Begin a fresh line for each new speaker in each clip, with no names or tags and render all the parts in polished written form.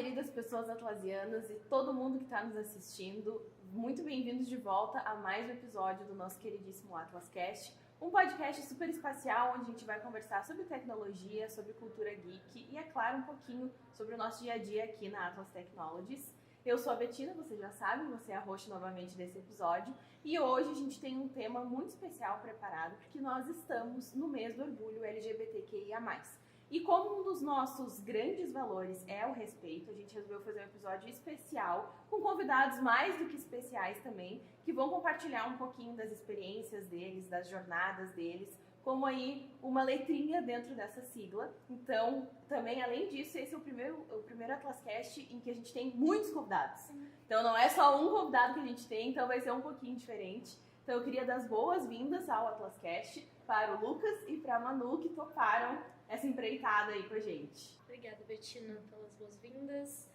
queridas pessoas atlasianas e todo mundo que está nos assistindo. Muito bem-vindos de volta a mais um episódio do nosso queridíssimo AtlasCast, um podcast super espacial onde a gente vai conversar sobre tecnologia, sobre cultura geek e, é claro, um pouquinho sobre o nosso dia a dia aqui na Atlas Technologies. Eu sou a Betina, vocês já sabem, você é a host novamente desse episódio, e hoje a gente tem um tema muito especial preparado porque nós estamos no mês do orgulho LGBTQIA+. E como um dos nossos grandes valores é o respeito, a gente resolveu fazer um episódio especial com convidados mais do que especiais também, que vão compartilhar um pouquinho das experiências deles, das jornadas deles, como aí uma letrinha dentro dessa sigla. Então, também, além disso, esse é o primeiro AtlasCast em que a gente tem muitos convidados. Então, não é só um convidado que a gente tem, então vai ser um pouquinho diferente. Então, eu queria dar as boas-vindas ao AtlasCast para o Lucas e para a Manu, que toparam essa empreitada aí com a gente.
Obrigada, Betina, pelas boas-vindas.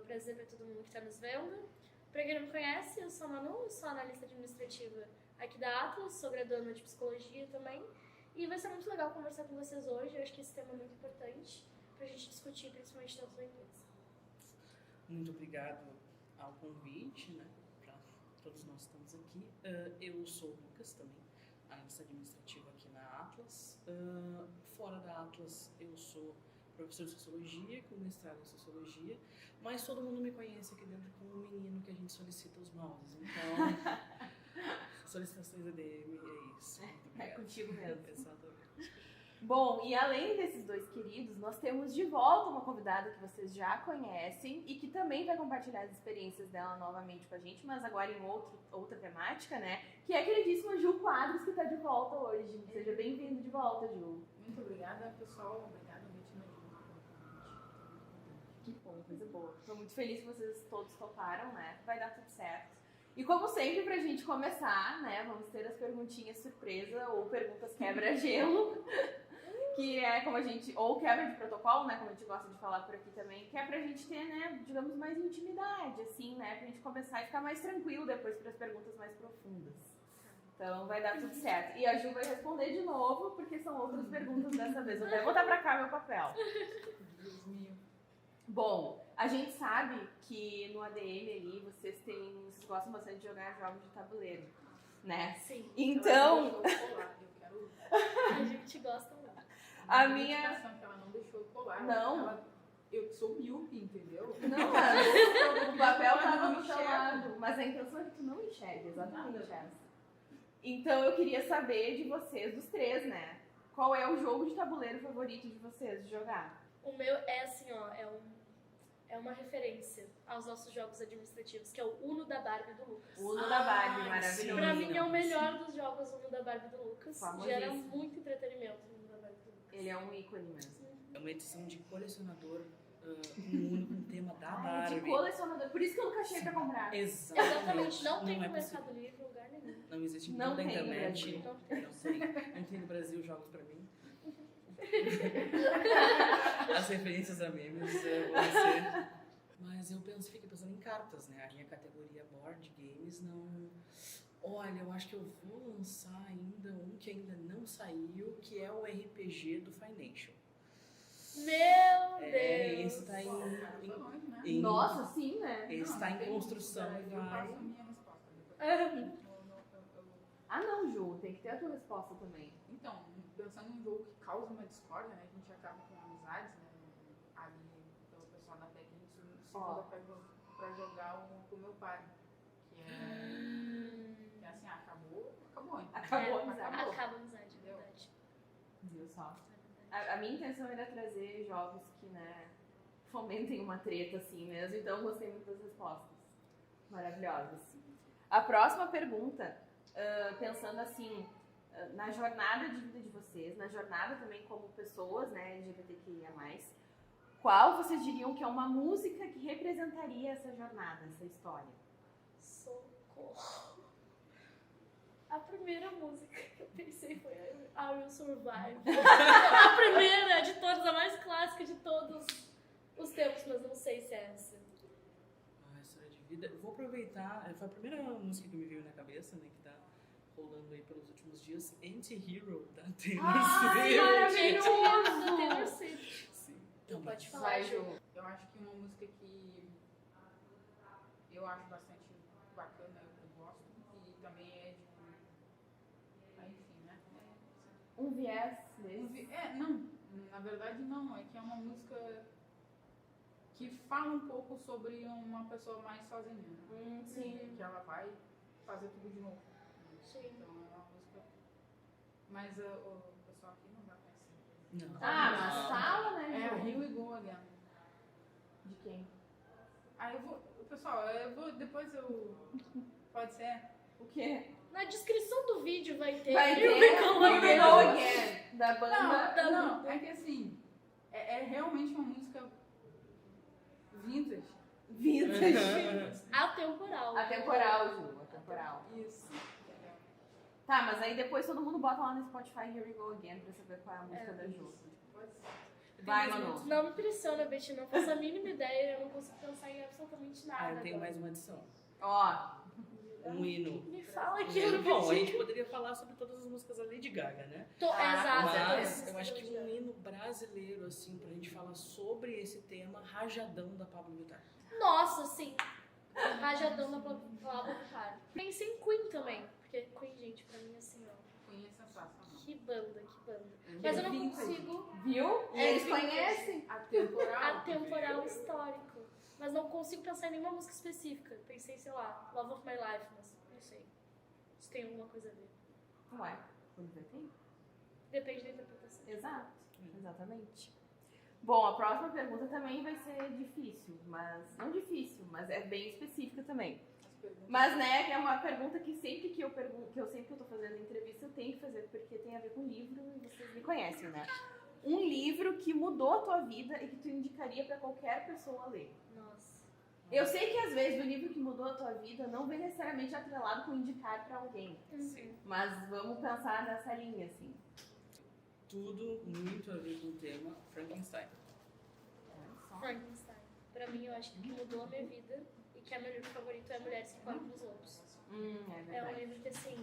Prazer ver todo mundo que está nos vendo. Para quem não me conhece, eu sou a Manu, sou analista administrativa aqui da Atlas, sou graduanda de psicologia também. E vai ser muito legal conversar com vocês hoje. Eu acho que esse tema é muito importante para a gente discutir, principalmente dentro da empresa.
Muito obrigado ao convite, né? Para todos nós que estamos aqui. Eu sou o Lucas também, analista administrativa aqui na Atlas. Fora da Atlas, eu sou professor de Sociologia, com mestrado em Sociologia, mas todo mundo me conhece aqui dentro como um menino que a gente solicita os mouses. Então, solicitações ADM, é isso.
É contigo mesmo.
Exatamente.
Bom, e além desses dois queridos, nós temos de volta uma convidada que vocês já conhecem e que também vai compartilhar as experiências dela novamente com a gente, mas agora em outra temática, né? Que é a queridíssima Ju Quadros, que está de volta hoje. Seja bem-vindo de volta, Ju.
Muito obrigada, pessoal. Obrigada, Betina.
Que bom, coisa boa. Estou muito feliz que vocês todos toparam, né? Vai dar tudo certo. E como sempre, pra gente começar, né, vamos ter as perguntinhas surpresa ou perguntas quebra-gelo, que é como a gente, ou quebra de protocolo, né, como a gente gosta de falar por aqui também, que é pra gente ter, né, digamos, mais intimidade, assim, né, pra gente começar e ficar mais tranquilo depois para as perguntas mais profundas. Então vai dar tudo certo. E a Ju vai responder de novo, porque são outras perguntas dessa vez. Vou até botar pra cá meu papel. Bom, a gente sabe que no ADM ali vocês gostam bastante de jogar jogos de tabuleiro, né?
Sim.
Então,
A gente gosta muito.
a minha...
Que ela não deixou eu colar.
Não.
Eu sou míope, entendeu?
Não, mas o papel tava no teu lado, mas a intenção é que tu não enxergue, exatamente essa. Então eu queria saber de vocês, dos três, né? Qual é o jogo de tabuleiro favorito de vocês de jogar?
O meu é assim, ó, é uma referência aos nossos jogos administrativos, que é o Uno da Barbie do Lucas.
O Uno da Barbie, maravilhoso.
sim.
Pra mim é o melhor dos jogos Uno da Barbie do Lucas.
Famosíssimo.
Gera muito entretenimento o Uno da Barbie do Lucas.
Ele é um ícone mesmo.
É uma edição de colecionador, um único com tema da Barbie.
De colecionador, por isso que eu nunca achei pra comprar.
Exatamente, não tem
é
no
possível.
Mercado Livre, lugar nenhum.
Não existe
Não
na
tem no
internet.
Brasil.
Não tem no Brasil jogos pra mim. As referências a memes vão ser. Mas eu fiquei pensando em cartas, né? A minha categoria board games não. Olha, eu acho que eu vou lançar ainda um que ainda não saiu, que é o RPG do Financial.
Meu Deus!
Esse tá em
Nossa, sim, né?
Esse está em construção e
Eu
vai.
passo a minha resposta.
Ah não, Ju, tem que ter a tua resposta também.
Então, pensando em um jogo que causa uma discórdia, né? A gente acaba com amizades, né? Ali, pelo pessoal da PEC, a gente se muda pra jogar com o meu pai. Que é assim, acabou.
Acabou a amizade.
Acaba a amizade, é verdade.
Viu só? A minha intenção era trazer jogos que, né, fomentem uma treta assim mesmo, então eu gostei muito das respostas. Maravilhosas. A próxima pergunta, pensando assim, na jornada de vida de vocês, na jornada também como pessoas, né, LGBTQIA+, qual vocês diriam que é uma música que representaria essa jornada, essa história?
Socorro. A primeira música que eu pensei foi I Will Survive. A primeira de todas, a mais clássica de todos os tempos, mas eu não sei se é essa.
A história de vida. Eu vou aproveitar. Foi a primeira música que me veio na cabeça, né? Que tá rolando aí pelos últimos dias. Anti-Hero da Taylor Swift.
Maravilhoso!
Da Taylor Swift.
Sim. Então,
Pode falar,
Vai,
Ju.
Ju.
Eu acho que uma música que eu acho bastante bacana, eu gosto, e também é de enfim, né?
Um viés desse.
Não, na verdade não, é que é uma música que fala um pouco sobre uma pessoa mais sozinha, né?
Sim.
Que ela vai fazer tudo de novo.
Sim.
Então é uma música. Mas o pessoal aqui não vai conhecer.
Não.
Ah, mas fala, né,
É
Ju?
Here We Go Again.
De quem?
Aí eu vou. Pessoal, eu vou. Depois eu. Pode ser?
O quê?
Na descrição do vídeo vai ter.
Vai ter
Here We Go
Here We
Again.
Go Again, da banda.
Não, é que assim. É realmente uma música vintage.
Vintage.
Atemporal.
Atemporal, Ju, atemporal.
Isso.
Tá, mas aí depois todo mundo bota lá no Spotify Here We Go Again pra saber qual é a música da Ju.
Pode ser.
Vai, Manu.
Não me impressiona, Betty, não faço a mínima ideia, eu não consigo pensar em absolutamente nada.
Eu tenho
agora.
mais uma adição.
Ó,
Um hino.
Me fala aquilo,
Bom, a
Betty.
gente poderia falar sobre todas as músicas da Lady Gaga, né?
Exato.
Mas eu acho que um hino brasileiro, assim, pra gente falar sobre esse tema, Rajadão da Pablo Vittar.
Nossa, sim. Rajadão da palavra Vittar. Pensei em Queen também, porque Queen, gente, pra mim, assim, ó.
Queen é sensacional.
Que banda, que banda. Mas eu não
vintage.
consigo.
viu? E
É
eles
vintage.
conhecem.
Atemporal.
Atemporal histórico. Mas não consigo pensar em nenhuma música específica. Pensei, sei lá, Love of My Life, mas não sei. Se tem alguma coisa a ver.
Ué, quando vê tem.
Depende da interpretação.
Exato, exatamente. Bom, a próxima pergunta também vai ser difícil, mas... Não difícil, mas é bem específica também.
As perguntas.
Mas, né, é uma pergunta que sempre que eu tô fazendo entrevista, eu tenho que fazer, porque tem a ver com livro e vocês me conhecem, né? Um livro que mudou a tua vida e que tu indicaria pra qualquer pessoa ler.
Nossa.
Eu sei que às vezes o livro que mudou a tua vida não vem necessariamente atrelado com indicar pra alguém,
Sim.
mas vamos pensar nessa linha, assim.
Tudo muito a ver com o tema Frankenstein.
Frankenstein. Pra mim, eu acho que o que mudou a minha vida e que é meu livro favorito é Mulheres que Correm dos Outros.
É
É um
verdade.
livro que, assim,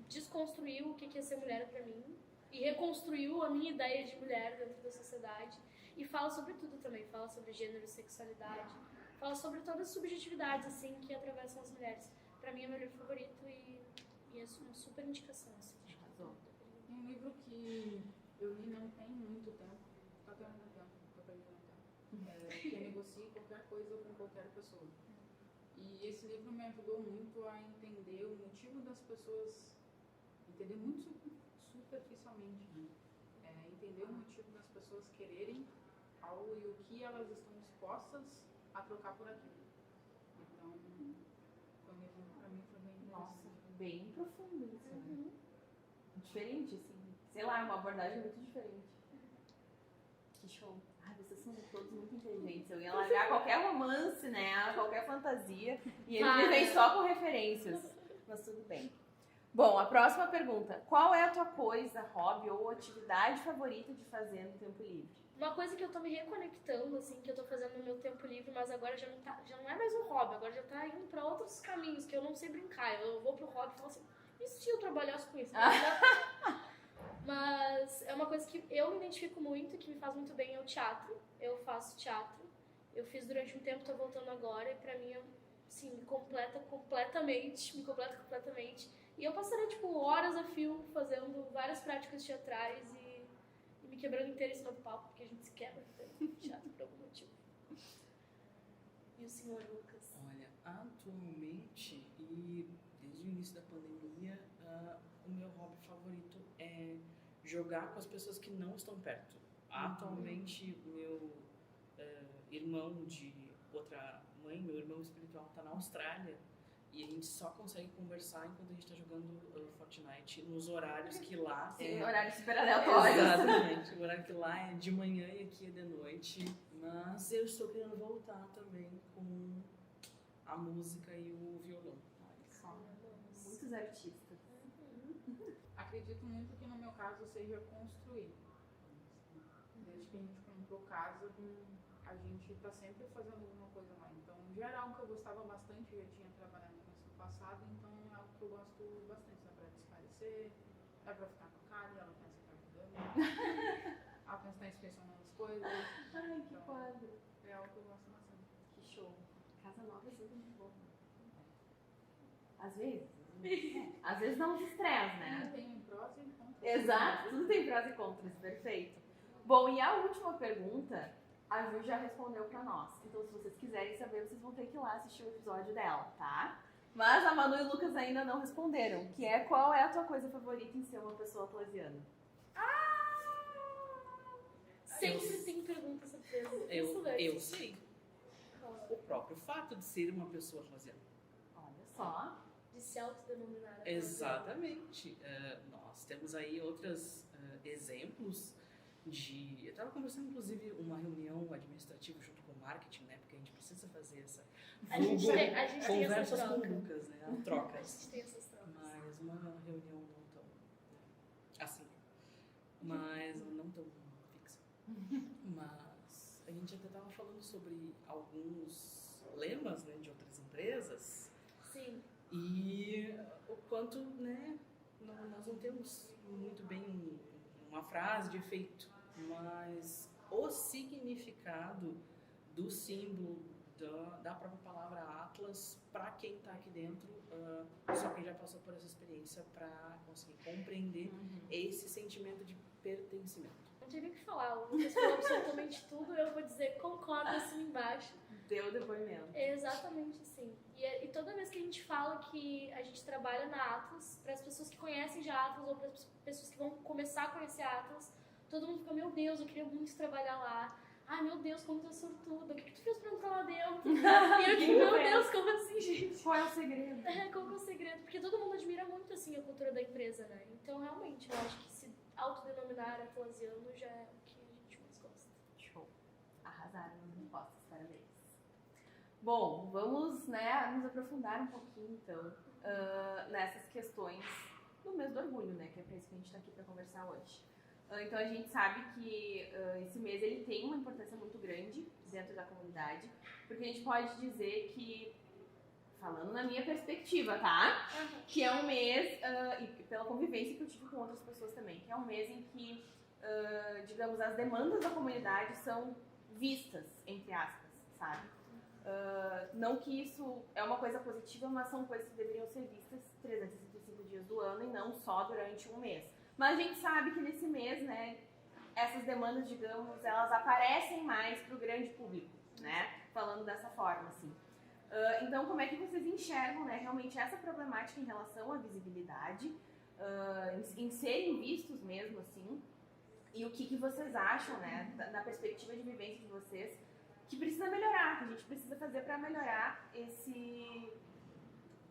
desconstruiu o que é ser mulher pra mim e reconstruiu a minha ideia de mulher dentro da sociedade. E fala sobre tudo também. Fala sobre gênero e sexualidade. Fala sobre todas as subjetividades, assim, que atravessam as mulheres. Pra mim é meu livro favorito e é uma super indicação, assim.
Arrasou.
Um livro que eu li não tem muito tempo. Tá tendo tempo, tô perdendo tempo. Que negocie qualquer coisa com qualquer pessoa. E esse livro me ajudou muito a entender o motivo das pessoas, entender muito superficialmente, né? Entender o motivo das pessoas quererem algo e o que elas estão dispostas a trocar por aquilo. Então, foi um livro pra mim foi bem
Nossa,
interessante.
bem profundo isso, né? Diferente, assim. Sei lá, uma abordagem muito diferente. Que show. Ai, vocês são todos muito inteligentes. Eu ia largar qualquer romance, né? Qualquer fantasia. E ele vem só com referências. Mas tudo bem. Bom, a próxima pergunta. Qual é a tua coisa, hobby ou atividade favorita de fazer no tempo livre?
Uma coisa que eu tô me reconectando, assim, que eu tô fazendo no meu tempo livre, mas agora já não é mais um hobby, agora já tá indo pra outros caminhos, que eu não sei brincar. Eu vou pro hobby e falo assim, e se eu trabalhasse com isso? Mas é uma coisa que eu me identifico muito e que me faz muito bem, é o teatro. Eu faço teatro. Eu fiz durante um tempo, tô voltando agora, e pra mim, assim, me completa completamente. E eu passaria, tipo, horas a fio fazendo várias práticas teatrais e me quebrando inteira em cima do palco, porque a gente se quebra no teatro por algum motivo. E o senhor Lucas?
Olha, atualmente e desde o início da pandemia, o meu hobby favorito é jogar com as pessoas que não estão perto. Atualmente, o meu irmão de outra mãe, meu irmão espiritual, está na Austrália e a gente só consegue conversar enquanto a gente está jogando Fortnite nos horários que lá
Sim, horário super aleatório.
Exatamente, o horário que lá é de manhã e aqui é de noite. Mas eu estou querendo voltar também com a música e o violão.
Só muitos artistas.
Acredito muito que no meu caso seja construir. Desde que a gente comprou casa, a gente está sempre fazendo alguma coisa lá. Então, já era algo que eu gostava bastante, eu já tinha trabalhado com isso no passado, então é algo que eu gosto bastante. Dá pra desaparecer, dá pra ficar com a Kali, ela pensa que tá ajudando. Ela pensa estar inspecionando as coisas.
Ai, que
Então,
quadro.
É algo que eu gosto bastante.
Que show. Casa nova é sempre muito bom. Às vezes. Às vezes dá uns estresse, né?
Tem prós e contras.
Exato, tudo tem prós e contras, perfeito. Bom, e a última pergunta, a Ju já respondeu pra nós. Então, se vocês quiserem saber, vocês vão ter que ir lá assistir o episódio dela, tá? Mas a Manu e o Lucas ainda não responderam, que é qual é a tua coisa favorita em ser uma pessoa atlasiana?
Sempre tem pergunta surpresa.
Eu sei. O próprio fato de ser uma pessoa atlasiana.
Olha só.
De se autodenominar.
Exatamente. Nós temos aí outros exemplos de... Eu estava conversando, inclusive, uma reunião administrativa junto com o marketing, né? Porque a gente precisa fazer essa...
A gente tem essa
conversas com
troca.
o Lucas, né? A troca.
A gente tem essas trocas.
Mas uma reunião não tão... Assim. Mas não tão fixa. Mas a gente até estava falando sobre alguns lemas, né? De outras empresas.
Sim.
E o quanto, né, nós não temos muito bem uma frase de efeito, mas o significado do símbolo da própria palavra Atlas, para quem está aqui dentro, só quem já passou por essa experiência para conseguir compreender esse sentimento de pertencimento.
Não tem nem o que falar, o Lucas falou absolutamente tudo, eu vou dizer concordo assim embaixo.
Deu depoimento.
É exatamente assim. E toda vez que a gente fala que a gente trabalha na Atlas, para as pessoas que conhecem já Atlas ou para as pessoas que vão começar a conhecer a Atlas, todo mundo fica, meu Deus, eu queria muito trabalhar lá. Ai, meu Deus, como tu é sortuda, o que tu fez pra entrar lá dentro? E eu digo, meu Deus, como assim, gente?
Qual é o segredo?
Qual que é o segredo? Porque todo mundo admira muito, assim, a cultura da empresa, né? Então, realmente, eu acho que se autodenominar atlasiano já é o que a gente mais gosta.
Show. Arrasaram nas respostas, parabéns. Bom, vamos, né, nos aprofundar um pouquinho, então, nessas questões do mês do orgulho, né, que é para isso que a gente está aqui para conversar hoje. Então, a gente sabe que esse mês ele tem uma importância muito grande dentro da comunidade, porque a gente pode dizer que, falando na minha perspectiva, tá? Que é um mês, e pela convivência que eu tive com outras pessoas também, que é um mês em que, digamos, as demandas da comunidade são vistas, entre aspas, sabe? Não que isso é uma coisa positiva, mas são coisas que deveriam ser vistas 365 dias do ano e não só durante um mês. Mas a gente sabe que nesse mês, né, essas demandas, digamos, elas aparecem mais para o grande público, né? Falando dessa forma, assim. Então, como é que vocês enxergam, né, realmente essa problemática em relação à visibilidade, em serem vistos mesmo, assim, e o que vocês acham, né, da perspectiva de vivência de vocês, que precisa melhorar, que a gente precisa fazer para melhorar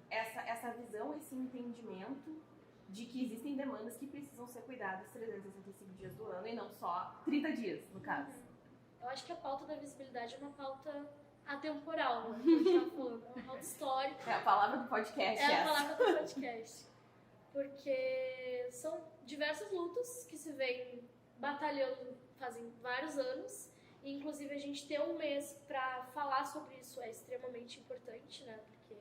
essa visão, esse entendimento de que existem demandas que precisam ser cuidadas 365 dias do ano e não só 30 dias, no caso.
Eu acho que a pauta da visibilidade é uma pauta atemporal, né? Como a gente tá falando, é uma pauta histórica.
É a palavra do podcast.
É a palavra do podcast. Porque são diversas lutas que se vêm batalhando fazem vários anos. E, inclusive, a gente ter um mês para falar sobre isso é extremamente importante, né? Porque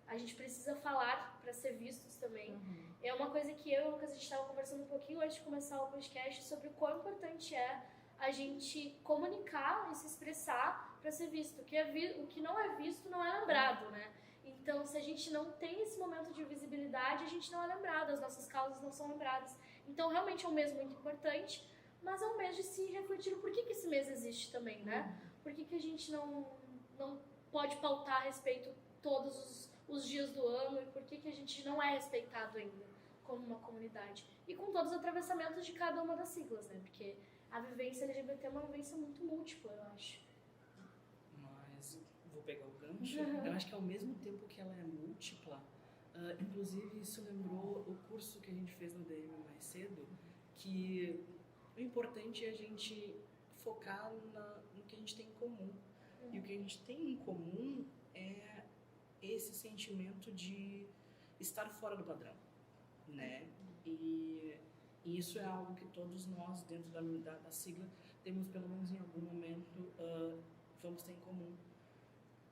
a gente precisa falar para ser vistos também. É uma coisa que eu e o Lucas, a gente estava conversando um pouquinho antes de começar o podcast sobre o quão importante é a gente comunicar e se expressar para ser visto. O que não é visto não é lembrado, né? Então, se a gente não tem esse momento de visibilidade, a gente não é lembrado, as nossas causas não são lembradas. Então, realmente é um mês muito importante, mas é um mês de se refletir o porquê que esse mês existe também, né? Por que a gente não pode pautar a respeito todos os dias do ano e por que a gente não é respeitado ainda como uma comunidade. E com todos os atravessamentos de cada uma das siglas, né? Porque a vivência LGBT é uma vivência muito múltipla, eu acho.
Mas, vou pegar o gancho, eu acho que ao mesmo tempo que ela é múltipla, inclusive isso lembrou o curso que a gente fez no DM mais cedo, que o importante é a gente focar no que a gente tem em comum. E o que a gente tem em comum é esse sentimento de estar fora do padrão, né? E isso é algo que todos nós, dentro da sigla, temos pelo menos em algum momento, vamos ter em comum,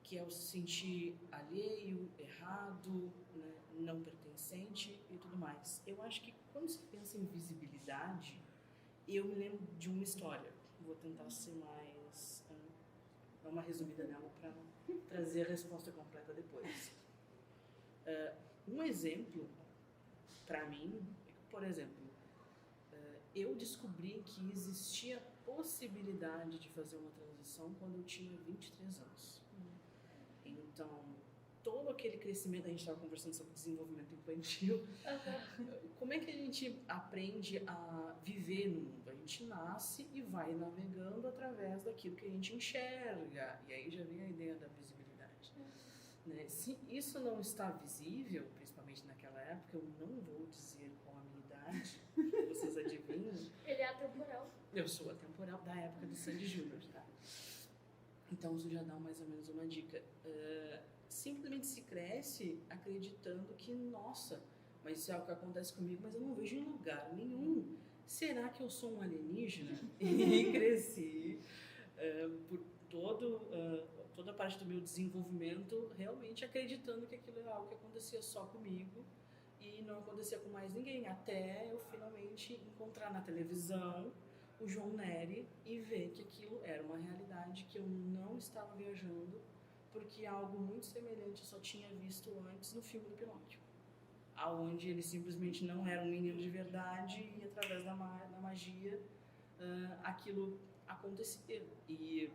que é o se sentir alheio, errado, né? Não pertencente e tudo mais. Eu acho que quando se pensa em visibilidade, eu me lembro de uma história. Vou tentar ser mais... dar uma resumida nela para trazer a resposta completa depois. Um exemplo, para mim, por exemplo, eu descobri que existia possibilidade de fazer uma transição quando eu tinha 23 anos. Então, todo aquele crescimento, a gente estava conversando sobre desenvolvimento infantil, como é que a gente aprende a viver no mundo? A gente nasce e vai navegando através daquilo que a gente enxerga, e aí já vem a ideia da visibilidade. Né? Se isso não está visível, principalmente naquela época, eu não vou dizer qual a minha idade, vocês adivinham?
Ele é atemporal.
Eu sou atemporal da época do Sandy Júnior, tá? Então isso já dá mais ou menos uma dica. Simplesmente se cresce acreditando que, nossa, mas isso é o que acontece comigo, mas eu não vejo em lugar nenhum. Será que eu sou um alienígena? E cresci por toda a parte do meu desenvolvimento realmente acreditando que aquilo era algo que acontecia só comigo e não acontecia com mais ninguém, até eu finalmente encontrar na televisão o João Nery e ver que aquilo era uma realidade, que eu não estava viajando, porque algo muito semelhante eu só tinha visto antes no filme do Pinóquio, aonde ele simplesmente não era um menino de verdade e através da magia aquilo acontecia. E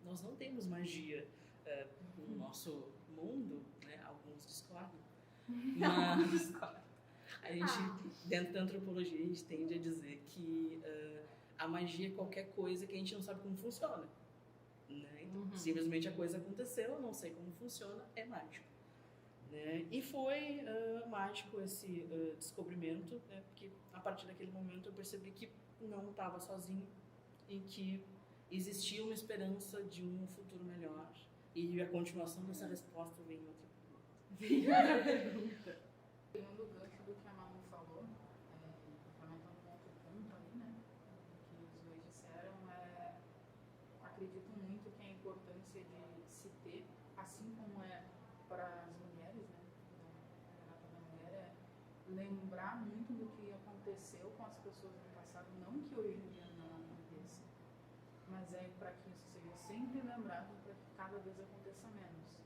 nós não temos magia no nosso mundo, né? Alguns discordam, mas a gente, dentro da antropologia, a gente tende a dizer que a magia é qualquer coisa que a gente não sabe como funciona. Né? Então, simplesmente a coisa aconteceu, eu não sei como funciona, é mágico. Né? E foi mágico esse descobrimento, né? Porque a partir daquele momento eu percebi que não estava sozinho e que existia uma esperança de um futuro melhor. E a continuação dessa resposta vem em outra pergunta.
Pegando o gancho do que a Manu falou, complementando um outro ponto ali, né, que os dois disseram, acredito muito que a importância de se ter, assim como é para as mulheres, né, da mulher, é lembrar muito do que aconteceu com as pessoas no passado, não que hoje em dia não aconteça, mas é para que isso seja sempre lembrado, para que cada vez aconteça menos.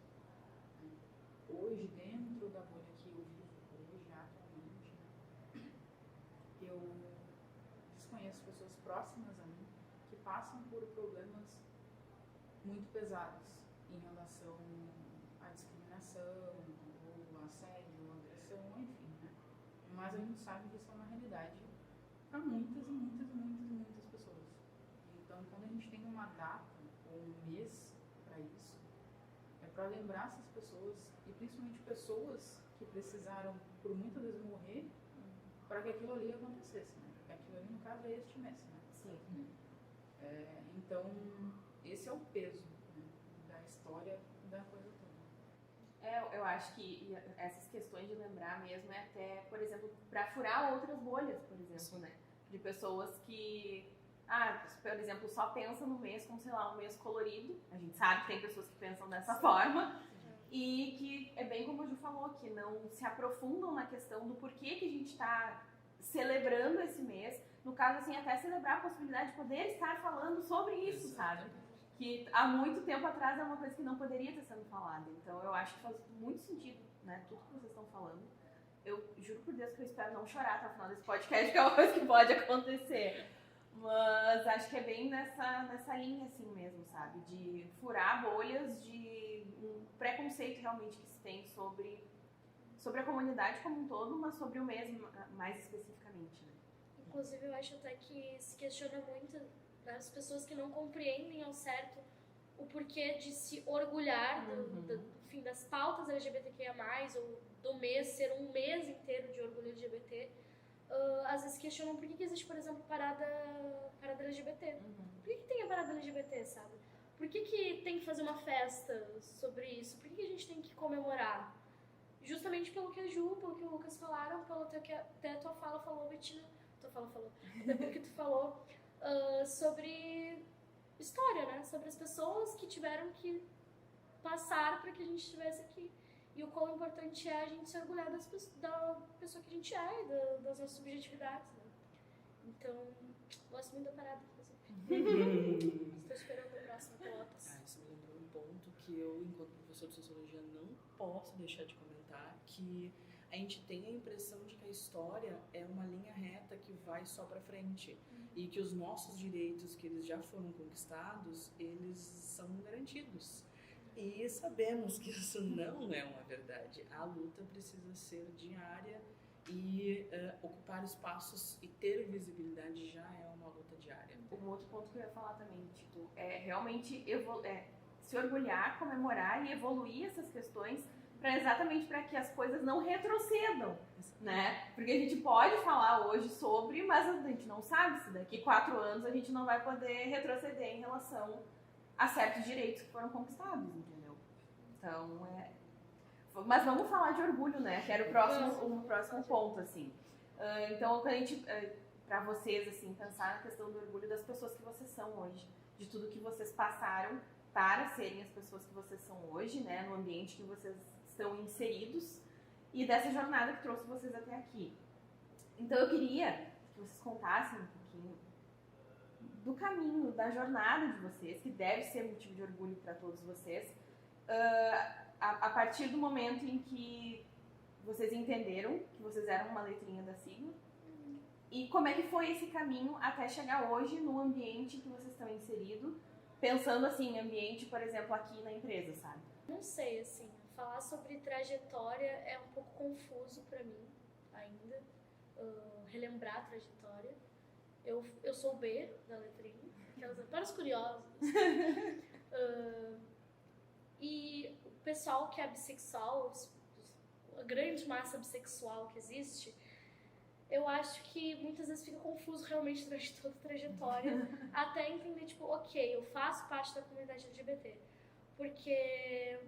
Hoje, dentro da bolha que eu vivo, hoje, atualmente, eu desconheço pessoas próximas a mim que passam por problemas muito pesados em relação à discriminação, ou assédio, ou agressão, enfim, né? Mas a gente sabe que isso é uma realidade para muitas e muitas e muitas e muitas pessoas. Então, quando a gente tem uma data ou um mês para isso, é para lembrar essas pessoas, e principalmente pessoas que precisaram, por muitas vezes, morrer para que aquilo ali acontecesse, né? Porque aquilo ali, no caso, é este mês, né?
Sim.
Então, esse é o peso, né, da história da coisa toda.
Eu acho que essas questões de lembrar mesmo é até, por exemplo, para furar outras bolhas, por exemplo, né? De pessoas que, por exemplo, só pensam no mês como, sei lá, um mês colorido. A gente sabe que tem pessoas que pensam dessa forma. E que é bem como a Ju falou, que não se aprofundam na questão do porquê que a gente está celebrando esse mês. No caso, assim, até celebrar a possibilidade de poder estar falando sobre isso, sabe? Que há muito tempo atrás é uma coisa que não poderia estar sendo falada. Então, eu acho que faz muito sentido, né? Tudo que vocês estão falando. Eu juro por Deus que eu espero não chorar até o final desse podcast, que é uma coisa que pode acontecer. Mas acho que é bem nessa linha, assim mesmo, sabe? De furar bolhas, de um preconceito realmente que se tem sobre a comunidade como um todo, mas sobre o mesmo mais especificamente, né?
Inclusive, eu acho até que se questiona muito as pessoas que não compreendem ao certo o porquê de se orgulhar enfim, das pautas LGBTQIA+, ou do mês, ser um mês inteiro de orgulho LGBT. Às vezes questionam por que existe, por exemplo, parada LGBT. Por que tem a parada LGBT, sabe? Por que tem que fazer uma festa sobre isso? Por que a gente tem que comemorar? Justamente pelo que a Ju, pelo que o Lucas falaram, pelo que até a tua fala falou, Bettina. Até porque tu falou sobre história, né? Sobre as pessoas que tiveram que passar para que a gente estivesse aqui. E o quão importante é a gente se orgulhar da pessoa que a gente é e das nossas subjetividades, né? Então, Gosto muito da parada, inclusive. Estou esperando o próximo Pelotas.
Isso me lembrou um ponto que eu, enquanto professor de sociologia, não posso deixar de comentar, que a gente tem a impressão de que a história é uma linha reta que vai só para frente e que os nossos direitos, que eles já foram conquistados, eles são garantidos. E sabemos que isso não é uma verdade. A luta precisa ser diária e ocupar espaços e ter visibilidade já é uma luta diária.
Um outro ponto que eu ia falar também, tipo, é realmente se orgulhar, comemorar e evoluir essas questões exatamente para que as coisas não retrocedam, né? Porque a gente pode falar hoje sobre, mas a gente não sabe se daqui 4 anos a gente não vai poder retroceder em relação a certos direitos que foram conquistados, entendeu? Então, mas vamos falar de orgulho, né? Que era o próximo ponto, assim. Então, quando a gente, para vocês, assim, pensar na questão do orgulho das pessoas que vocês são hoje, de tudo que vocês passaram para serem as pessoas que vocês são hoje, né? No ambiente que vocês estão inseridos e dessa jornada que trouxe vocês até aqui. Então, eu queria que vocês contassem um pouquinho do caminho, da jornada de vocês, que deve ser motivo de orgulho para todos vocês, a partir do momento em que vocês entenderam que vocês eram uma letrinha da sigla, e como é que foi esse caminho até chegar hoje no ambiente que vocês estão inseridos, pensando assim, em ambiente, por exemplo, aqui na empresa, sabe?
Não sei, assim, falar sobre trajetória é um pouco confuso para mim ainda, relembrar a trajetória. Eu sou B da letrinha, para os curiosos. E o pessoal que é bissexual, a grande massa bissexual que existe, eu acho que muitas vezes fica confuso realmente durante toda a trajetória, até entender, tipo, ok, eu faço parte da comunidade LGBT. Porque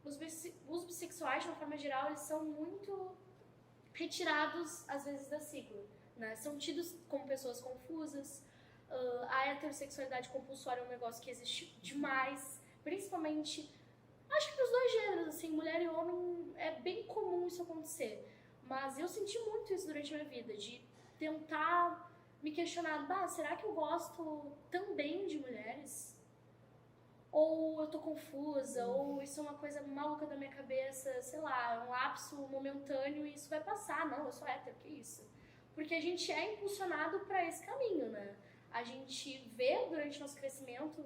os bissexuais, de uma forma geral, eles são muito retirados, às vezes, da sigla. Né? São tidos como pessoas confusas. A heterossexualidade compulsória é um negócio que existe demais, principalmente, acho que nos 2 gêneros, assim, mulher e homem, é bem comum isso acontecer. Mas eu senti muito isso durante a minha vida, de tentar me questionar, será que eu gosto também de mulheres? Ou eu tô confusa, ou isso é uma coisa maluca da minha cabeça, sei lá, é um lapso momentâneo e isso vai passar. Não, eu sou hétero, que isso? Porque a gente é impulsionado para esse caminho, né? A gente vê durante nosso crescimento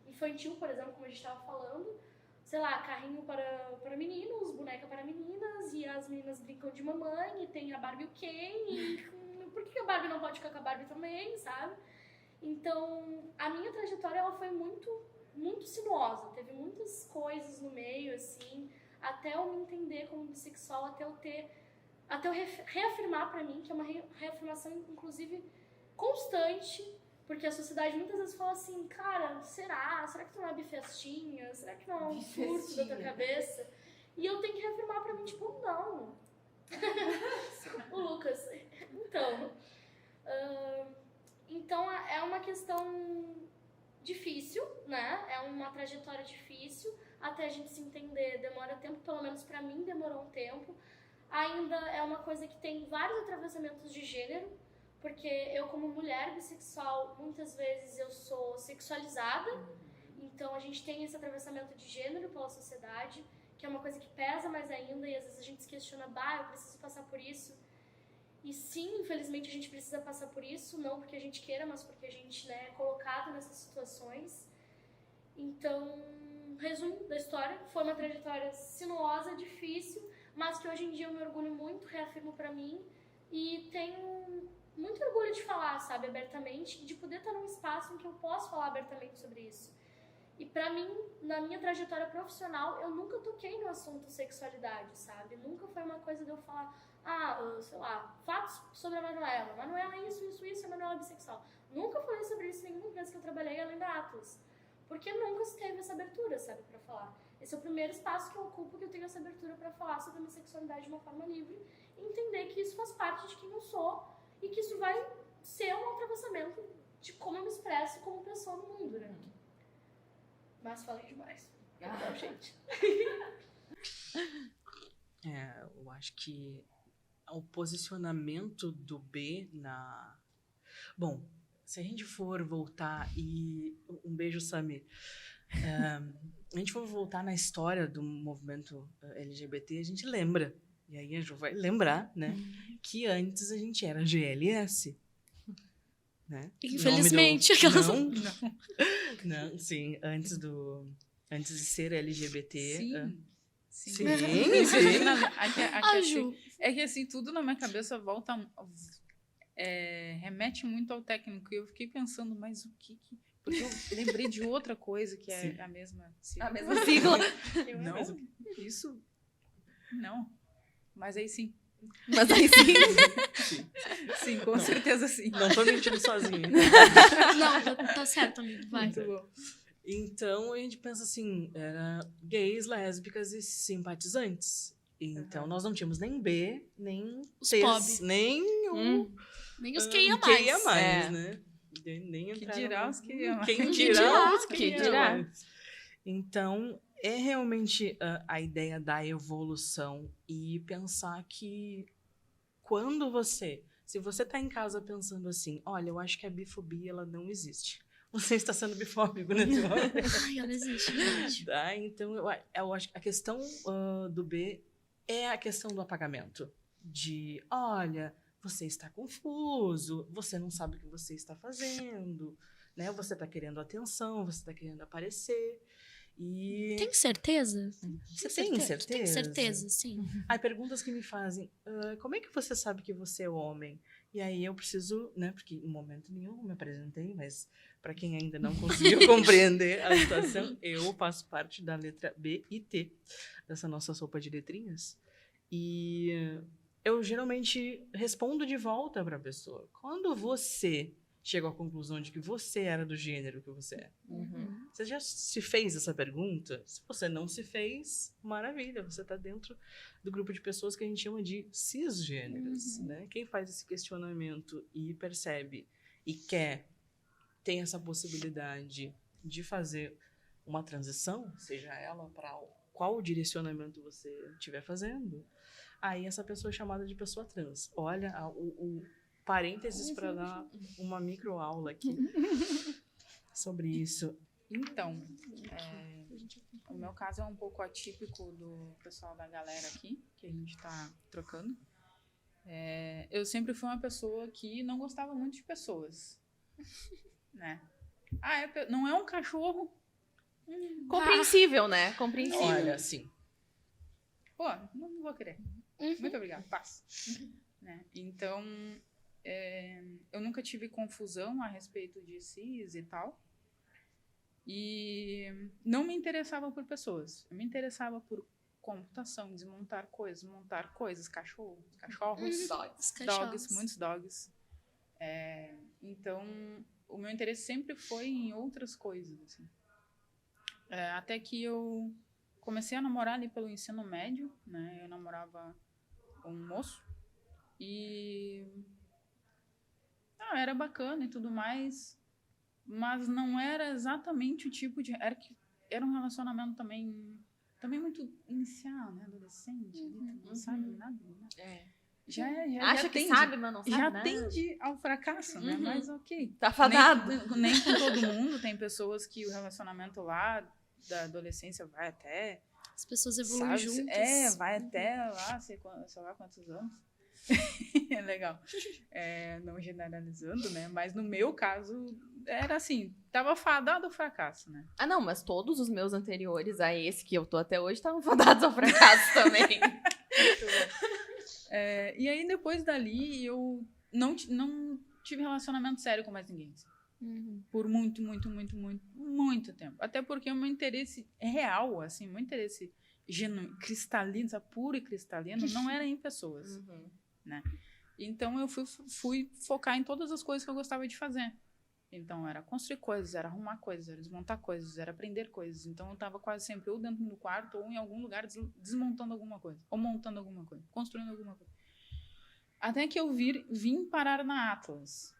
infantil, por exemplo, como a gente estava falando, sei lá, carrinho para meninos, boneca para meninas, e as meninas brincam de mamãe, e tem a Barbie e o Ken, e por que a Barbie não pode ficar com a Barbie também, sabe? Então, a minha trajetória ela foi muito, muito sinuosa, teve muitas coisas no meio, assim, até eu me entender como bissexual, até eu reafirmar pra mim, que é uma reafirmação, inclusive, constante, porque a sociedade muitas vezes fala assim, cara, será que tu não é bifestinha? Será que não é um surto da tua cabeça? E eu tenho que reafirmar pra mim, tipo, não. O Lucas, então é uma questão difícil, né? É uma trajetória difícil, até a gente se entender demora tempo, pelo menos pra mim demorou um tempo. Ainda é uma coisa que tem vários atravessamentos de gênero, porque eu, como mulher bissexual, muitas vezes eu sou sexualizada, então a gente tem esse atravessamento de gênero pela sociedade, que é uma coisa que pesa mais ainda, e às vezes a gente se questiona, eu preciso passar por isso. E sim, infelizmente a gente precisa passar por isso, não porque a gente queira, mas porque a gente, né, é colocado nessas situações. Então, resumo da história, foi uma trajetória sinuosa, difícil, mas que hoje em dia eu me orgulho muito, reafirmo pra mim, e tenho muito orgulho de falar, sabe, abertamente, e de poder estar num espaço em que eu posso falar abertamente sobre isso. E pra mim, na minha trajetória profissional, eu nunca toquei no assunto sexualidade, sabe? Nunca foi uma coisa de eu falar, sei lá, fatos sobre a Manuela. Manuela é isso, a Manuela é bissexual. Nunca falei sobre isso em nenhuma empresa que eu trabalhei, além da Atlas. Porque nunca se teve essa abertura, sabe, pra falar. Esse é o primeiro espaço que eu ocupo, que eu tenho essa abertura pra falar sobre a minha sexualidade de uma forma livre e entender que isso faz parte de quem eu sou e que isso vai ser um atravessamento de como eu me expresso como pessoa no mundo, né? Mas falei demais. Então, gente.
Eu acho que o posicionamento do B Bom, se a gente for voltar e... Um beijo, Sami. A gente for voltar na história do movimento LGBT, a gente lembra. E aí a Ju vai lembrar, né? Que antes a gente era GLS. Né?
Infelizmente.
Não, sim. Antes de ser LGBT...
Sim. É que assim, tudo na minha cabeça volta... remete muito ao técnico. E eu fiquei pensando, mas o que... Porque eu lembrei de outra coisa que é a mesma sigla.
A mesma sigla.
Não, isso... Não. Mas aí sim.
Mas aí sim.
Sim, com certeza sim.
Não tô mentindo sozinha.
Não, tá certo, amigo. Vai.
Muito bom.
Então, a gente pensa assim, era gays, lésbicas e simpatizantes. Então, nós não tínhamos nem B, nem
Os
Ts,
pob.
nem o...
Nem os QIA mais.
QIA mais, né? Nem
Que
entrar
dirá
no-
os QIA mais.
Quem
dirá
dirá
os
os
que
QIA
dirá.
mais. Então, é realmente a ideia da evolução e pensar que quando se você está em casa pensando assim, olha, eu acho que a bifobia ela não existe. Você está sendo bifóbico nesse momento.
Ai, ela existe, gente.
Tá? Então, eu acho que a questão do B é a questão do apagamento. De, olha, você está confuso, você não sabe o que você está fazendo, né? Você está querendo atenção, você está querendo aparecer. E
Tem certeza?
você tem certeza?
Tem certeza, sim.
Há perguntas que me fazem, como é que você sabe que você é homem? E aí eu preciso, né? Porque em momento nenhum eu me apresentei, mas para quem ainda não conseguiu compreender a situação, eu faço parte da letra B e T dessa nossa sopa de letrinhas. E eu geralmente respondo de volta para a pessoa. Quando você chega à conclusão de que você era do gênero que você é, você já se fez essa pergunta? Se você não se fez, maravilha, você está dentro do grupo de pessoas que a gente chama de cisgêneros, né? Quem faz esse questionamento e percebe e tem essa possibilidade de fazer uma transição, seja ela para qual direcionamento você estiver fazendo, aí essa pessoa é chamada de pessoa trans. Olha o parênteses para dar uma microaula aqui sobre isso.
Então, o meu caso é um pouco atípico do pessoal da galera aqui, que a gente tá trocando. Eu sempre fui uma pessoa que não gostava muito de pessoas, né? Não é um cachorro?
Compreensível, né? Compreensível.
Olha, sim.
Pô, não vou querer. Muito obrigada, passa. Né? Então, eu nunca tive confusão a respeito de cis e tal. E não me interessava por pessoas. Eu me interessava por computação, desmontar coisas, montar coisas, cachorros, dogs, muitos dogs. Então, o meu interesse sempre foi em outras coisas. Assim. Até que eu comecei a namorar ali pelo ensino médio, né? Eu namorava um moço e era bacana e tudo mais, mas não era exatamente o tipo de... Era um relacionamento também muito inicial, né? Adolescente, ali, não sabe nada. Já
Acha que sabe, mas não sabe
já
nada.
tende ao fracasso, né? Mas ok.
Tá fadado.
Nem com todo mundo. Tem pessoas que o relacionamento lá da adolescência vai até...
As pessoas evoluem juntas.
Vai até lá, sei lá quantos anos. É legal. Não generalizando, né? Mas no meu caso, era assim, tava fadado ao fracasso, né?
Ah, não, mas todos os meus anteriores a esse que eu tô até hoje estavam fadados ao fracasso também.
E aí, depois dali, eu não tive relacionamento sério com mais ninguém. Assim. Por muito tempo. Até porque o meu interesse real, assim, meu interesse genuíno, cristalino, puro e cristalino, não era em pessoas. Né? Então, eu fui focar em todas as coisas que eu gostava de fazer. Então, era construir coisas, era arrumar coisas, era desmontar coisas, era aprender coisas. Então, eu estava quase sempre ou dentro do quarto ou em algum lugar desmontando alguma coisa. Ou montando alguma coisa, construindo alguma coisa. Até que eu vim parar na Atlas.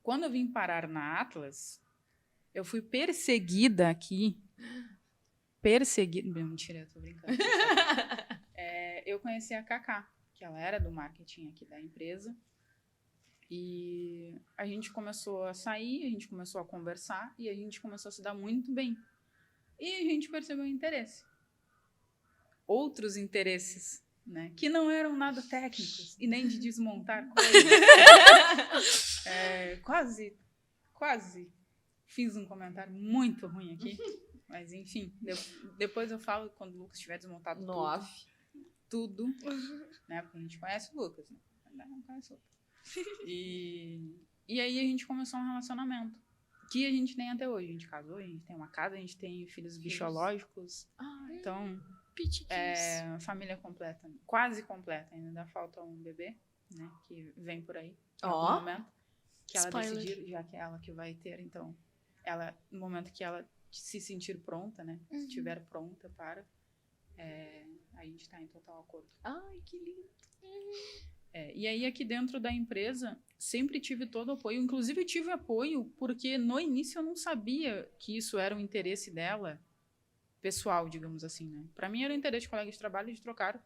Quando eu vim parar na Atlas, eu fui perseguida aqui. Mentira, eu tô brincando. Eu conheci a Cacá, que ela era do marketing aqui da empresa. E a gente começou a sair, a gente começou a conversar e a gente começou a se dar muito bem. E a gente percebeu interesse. Outros interesses, né? Que não eram nada técnicos e nem de desmontar coisas. Quase fiz um comentário muito ruim aqui. Mas, enfim, depois eu falo quando o Lucas tiver desmontado tudo. Né? Porque a gente conhece o Lucas, né? Não conhece o Lucas. E aí a gente começou um relacionamento que a gente tem até hoje. A gente casou, a gente tem uma casa, a gente tem filhos biológicos. Então, família completa, quase completa. Ainda falta um bebê, né, que vem por aí em algum momento. Que ela decidir, já que é ela que vai ter. Então, ela, no momento que ela se sentir pronta, né, estiver pronta para, a gente está em total acordo.
Ai, que lindo.
E aí, aqui dentro da empresa, sempre tive todo o apoio. Inclusive, eu tive apoio porque, no início, eu não sabia que isso era um interesse dela, pessoal, digamos assim, né? Pra mim, era o interesse de colega de trabalho de trocar,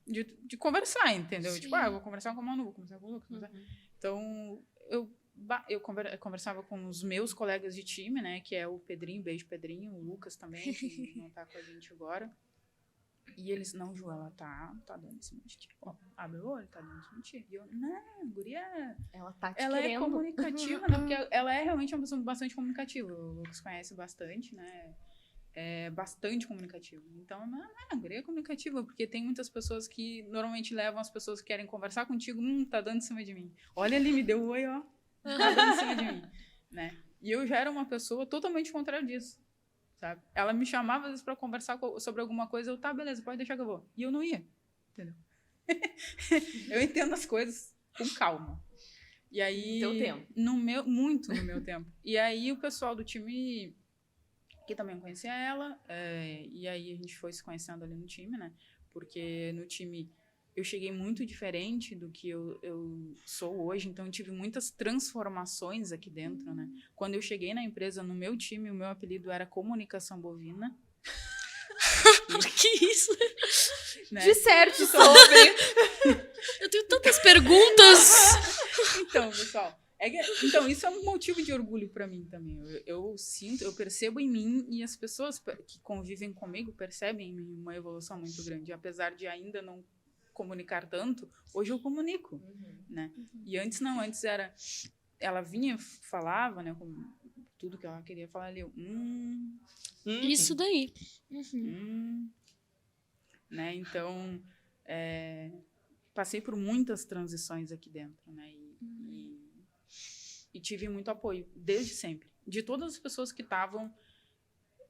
de conversar, entendeu?
Sim.
Tipo, eu vou conversar com a Manu, vou conversar com o Lucas. Então, eu conversava com os meus colegas de time, né? Que é o Pedrinho, beijo Pedrinho, o Lucas também, que não tá com a gente agora. E eles, não, Ju, ela tá dando esse monte. Ó, abre o olho, tá dando esse monte. E eu, não, guria.
Ela tá te
ela
querendo.
é comunicativa, né? Porque ela é realmente uma pessoa bastante comunicativa. O Lucas conhece bastante, né? É bastante comunicativa. Então, não, guria é comunicativa, porque tem muitas pessoas que normalmente levam as pessoas que querem conversar contigo, tá dando em cima de mim. Olha ali, me deu um oi, ó. Tá dando em cima de mim, né? E eu já era uma pessoa totalmente contrária disso. Sabe? Ela me chamava às vezes para conversar sobre alguma coisa, eu, tá, beleza, pode deixar que eu vou. E eu não ia, entendeu? Eu entendo as coisas com calma. E aí,
Teu tempo.
Muito no meu tempo. E aí o pessoal do time, que também conhecia ela, e aí a gente foi se conhecendo ali no time, né? Porque no time eu cheguei muito diferente do que eu sou hoje, então eu tive muitas transformações aqui dentro, né? Quando eu cheguei na empresa, no meu time, o meu apelido era Comunicação Bovina.
Que isso?
Né?
Disserte sobre.
Eu tenho tantas perguntas.
Então, pessoal, então isso é um motivo de orgulho para mim também. Eu sinto, eu percebo em mim e as pessoas que convivem comigo percebem em mim uma evolução muito grande, apesar de ainda não comunicar tanto, hoje eu comunico, né? E antes não, antes era, ela vinha, falava, né, com tudo que ela queria falar ali,
Isso daí.
Né? Então, passei por muitas transições aqui dentro, né? E tive muito apoio, desde sempre, de todas as pessoas que estavam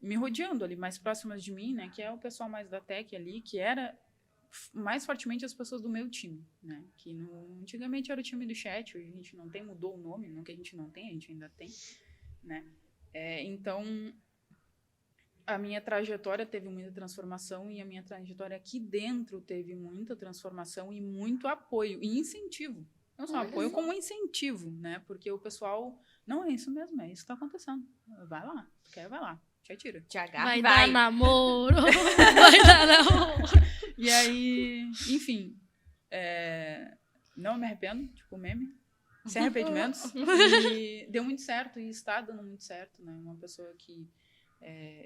me rodeando ali, mais próximas de mim, né? Que é o pessoal mais da tech ali, que era mais fortemente as pessoas do meu time, né? Que antigamente era o time do chat, hoje a gente não tem, mudou o nome, não que a gente não tem, a gente ainda tem, né? Então, a minha trajetória teve muita transformação e a minha trajetória aqui dentro teve muita transformação e muito apoio e incentivo. Não só apoio, como incentivo, né? Porque o pessoal, não, é isso mesmo, é isso que tá acontecendo. Vai lá, tu quer, vai lá, te atira.
Te agarra,
Vai dar namoro. Vai dar namoro.
E aí, enfim, não me arrependo, tipo meme, sem arrependimentos. E deu muito certo e está dando muito certo, né? Uma pessoa que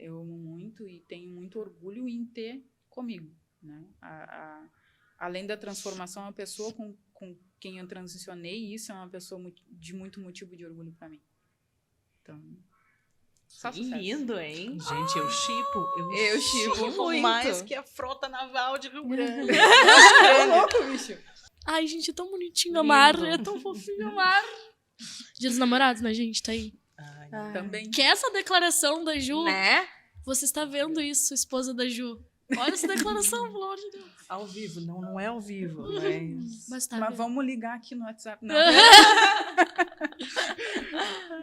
eu amo muito e tenho muito orgulho em ter comigo, né? Além da transformação, a pessoa com quem eu transicionei, isso é uma pessoa de muito motivo de orgulho para mim. Então, só
Que
sucesso.
lindo, hein?
Gente, eu
Eu shippo muito.
mais que a frota naval de Rio Grande.
É louco, bicho.
Ai, gente, é tão bonitinho a
Lindo.
Mar. É tão fofinho a Mar. Dia dos Namorados, né, gente? Tá aí.
Ai,
Também.
Que é essa declaração da Ju?
Né?
Você está vendo isso, esposa da Ju? Olha essa declaração, pelo amor de Deus.
ao vivo, não é ao vivo,
Mas tá
Mas
vendo?
vamos ligar aqui no WhatsApp. Não.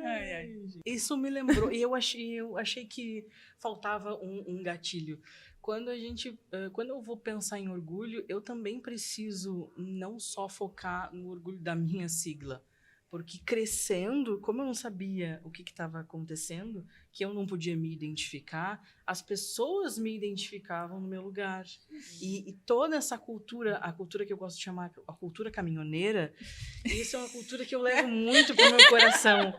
Ai, ai.
Isso me lembrou, e eu achei que faltava um gatilho. Quando eu vou pensar em orgulho, eu também preciso não só focar no orgulho da minha sigla, Porque crescendo, como eu não sabia o que estava acontecendo, que eu não podia me identificar, as pessoas me identificavam no meu lugar. E toda essa cultura, a cultura que eu gosto de chamar a cultura caminhoneira, isso é uma cultura que eu levo muito pro meu coração.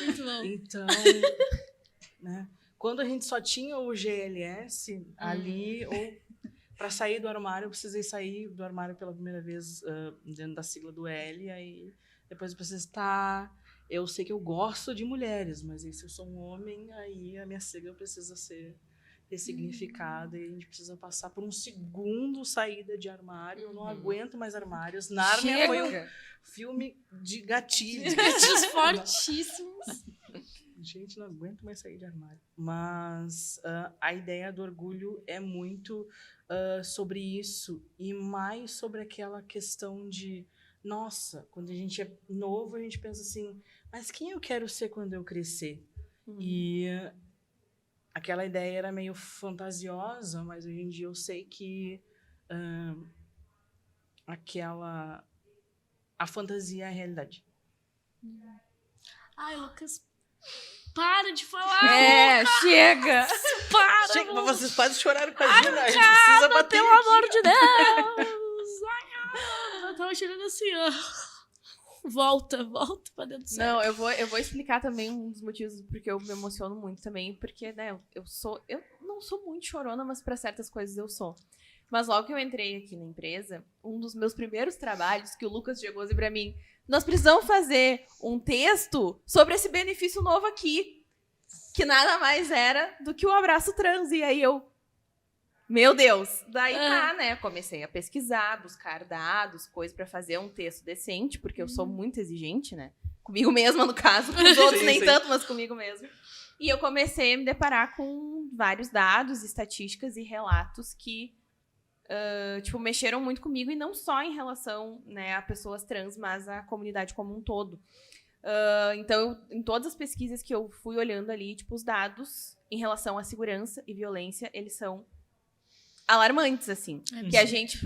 Muito bom.
Então, né, quando a gente só tinha o GLS ali, ou para sair do armário, eu precisei sair do armário pela primeira vez dentro da sigla do L, aí depois eu precisei estar... Eu sei que eu gosto de mulheres, mas aí, se eu sou um homem, aí a minha sigla precisa ser ressignificada e a gente precisa passar por um segundo saída de armário. Eu não aguento mais armários. Nárnia foi um filme de gatilho.
Gatilhos fortíssimos.
Gente, não aguento mais sair de armário. Mas a ideia do orgulho é muito sobre isso e mais sobre aquela questão de nossa, quando a gente é novo, a gente pensa assim, mas quem eu quero ser quando eu crescer? E aquela ideia era meio fantasiosa, mas hoje em dia eu sei que a fantasia é a realidade.
Ai, Lucas, para de falar!
Chega!
Para!
Chega, mas vocês podem chorar com a gente, a gente precisa bater
pelo
aqui.
amor de Deus! Eu tava tirando assim, ó. Volta pra dentro do céu.
Não, eu vou explicar também um dos motivos porque eu me emociono muito também, porque, né, eu não sou muito chorona, mas para certas coisas eu sou. Mas logo que eu entrei aqui na empresa, um dos meus primeiros trabalhos, que o Lucas chegou assim pra mim, nós precisamos fazer um texto sobre esse benefício novo aqui, que nada mais era do que o abraço trans. E aí meu Deus! Daí tá, né? Comecei a pesquisar, buscar dados, coisas pra fazer um texto decente, porque eu sou muito exigente, né? Comigo mesma, no caso, com os outros nem tanto, mas comigo mesma. E eu comecei a me deparar com vários dados, estatísticas e relatos que, mexeram muito comigo, e não só em relação, né, a pessoas trans, mas a comunidade como um todo. Então, em todas as pesquisas que eu fui olhando ali, os dados em relação à segurança e violência, eles são alarmantes, assim. Que a gente...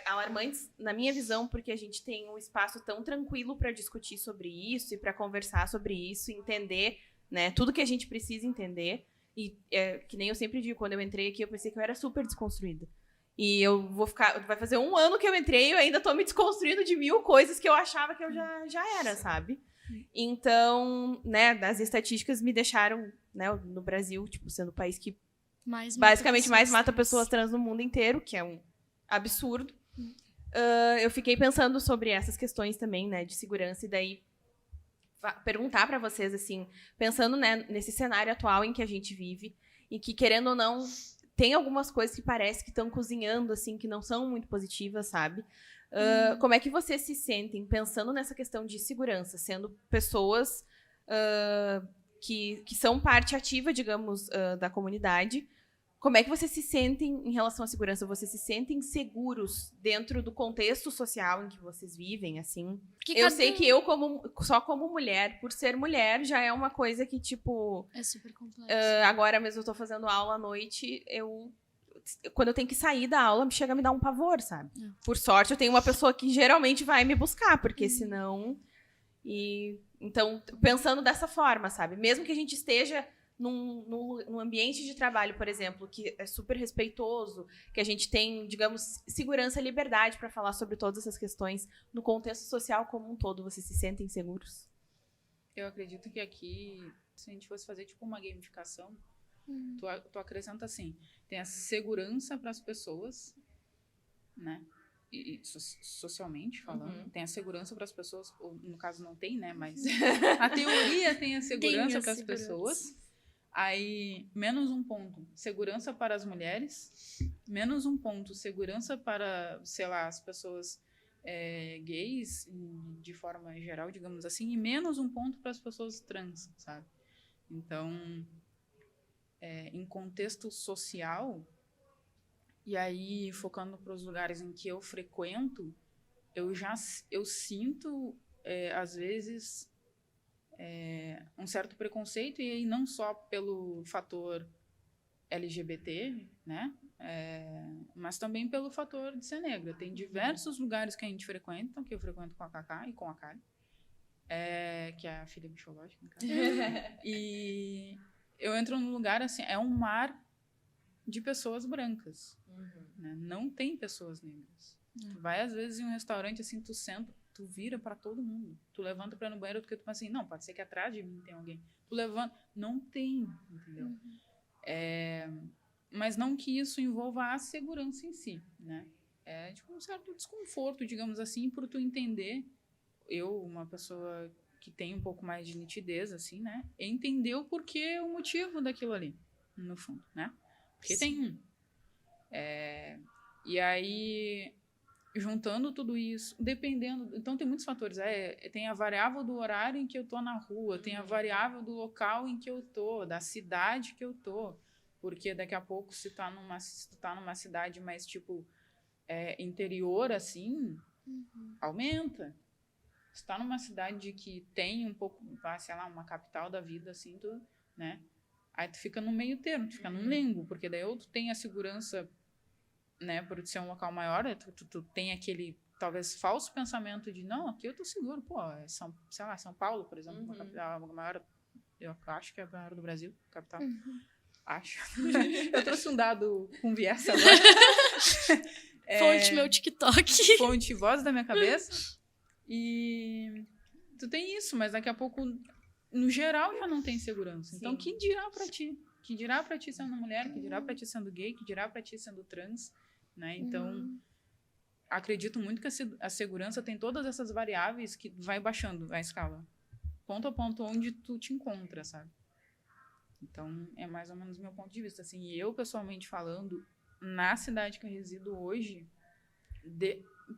alarmantes, na minha visão, porque a gente tem um espaço tão tranquilo para discutir sobre isso e para conversar sobre isso, entender, né, tudo que a gente precisa entender. E que nem eu sempre digo, quando eu entrei aqui, eu pensei que eu era super desconstruída. E eu vai fazer 1 ano que eu entrei e eu ainda tô me desconstruindo de 1000 coisas que eu achava que eu já era, sabe? Então, né, as estatísticas me deixaram, né, no Brasil, sendo o país que basicamente mais mata pessoas trans no mundo inteiro, que é um absurdo. Eu fiquei pensando sobre essas questões também, né, de segurança, e daí perguntar para vocês, assim, pensando, né, nesse cenário atual em que a gente vive, e que, querendo ou não, tem algumas coisas que parece que estão cozinhando, assim, que não são muito positivas, sabe? Como é que vocês se sentem pensando nessa questão de segurança, sendo pessoas que são parte ativa, digamos, da comunidade? Como é que vocês se sentem em relação à segurança? Vocês se sentem seguros dentro do contexto social em que vocês vivem, assim? Sei que eu, só como mulher, por ser mulher, já é uma coisa que,
é super complexo.
Agora mesmo eu tô fazendo aula à noite, quando eu tenho que sair da aula, chega a me dar um pavor, sabe? Por sorte, eu tenho uma pessoa que geralmente vai me buscar, porque senão... Então, pensando dessa forma, sabe? Mesmo que a gente esteja num ambiente de trabalho, por exemplo, que é super respeitoso, que a gente tem, digamos, segurança e liberdade para falar sobre todas essas questões, no contexto social como um todo, vocês se sentem seguros?
Eu acredito que aqui, se a gente fosse fazer uma gamificação, tu acrescenta assim, tem a segurança para as pessoas, né? E socialmente falando, tem a segurança para as pessoas, ou no caso não tem, né? Mas a teoria tem a segurança para as pessoas. Aí, menos 1 ponto, segurança para as mulheres. Menos 1 ponto, segurança para, sei lá, as pessoas gays, de forma geral, digamos assim. E menos 1 ponto para as pessoas trans, sabe? Então, em contexto social, e aí, focando para os lugares em que eu frequento, eu sinto, às vezes... um certo preconceito, e aí não só pelo fator LGBT, né? Mas também pelo fator de ser negra. Tem diversos lugares que a gente frequenta, que eu frequento com a Cacá e com a Kali, que é a filha biológica, no caso. E eu entro num lugar, assim, é um mar de pessoas brancas. Né? Não tem pessoas negras. Tu vai, às vezes, em um restaurante, assim, tu senta, tu vira pra todo mundo. Tu levanta pra ir no banheiro, porque tu pensa assim, não, pode ser que atrás de mim tem alguém. Tu levanta, não tem, entendeu? Mas não que isso envolva a segurança em si, né? É tipo um certo desconforto, digamos assim, por tu entender, eu, uma pessoa que tem um pouco mais de nitidez, assim, né? Entender o porquê, o motivo daquilo ali, no fundo, né? Porque tem um. E aí, juntando tudo isso, dependendo... Então, tem muitos fatores. Tem a variável do horário em que eu tô na rua, tem a variável do local em que eu tô, da cidade que eu tô. Porque daqui a pouco, se tu tá numa cidade mais, tipo, interior, assim, aumenta. Se tá numa cidade que tem um pouco, sei lá, uma capital da vida, assim, tu, né? Aí tu fica no meio termo, tu fica num limbo, porque daí ou tu tem a segurança, né, por ser um local maior, tu tem aquele, talvez, falso pensamento de, não, aqui eu tô seguro, pô, São Paulo, por exemplo, uma capital maior, eu acho que é a maior do Brasil, capital. Acho. Eu trouxe um dado com viés agora.
Fonte meu TikTok.
Fonte voz da minha cabeça. E tu tem isso, mas daqui a pouco, no geral, já não tem segurança. Sim. Então, que dirá pra ti? Que dirá pra ti sendo mulher? Que dirá pra ti sendo gay? Que dirá pra ti sendo trans? Né? Então, acredito muito que a segurança tem todas essas variáveis que vai baixando a escala. Ponto a ponto onde tu te encontra, sabe? Então, é mais ou menos o meu ponto de vista. Assim, eu, pessoalmente falando, na cidade que eu resido hoje,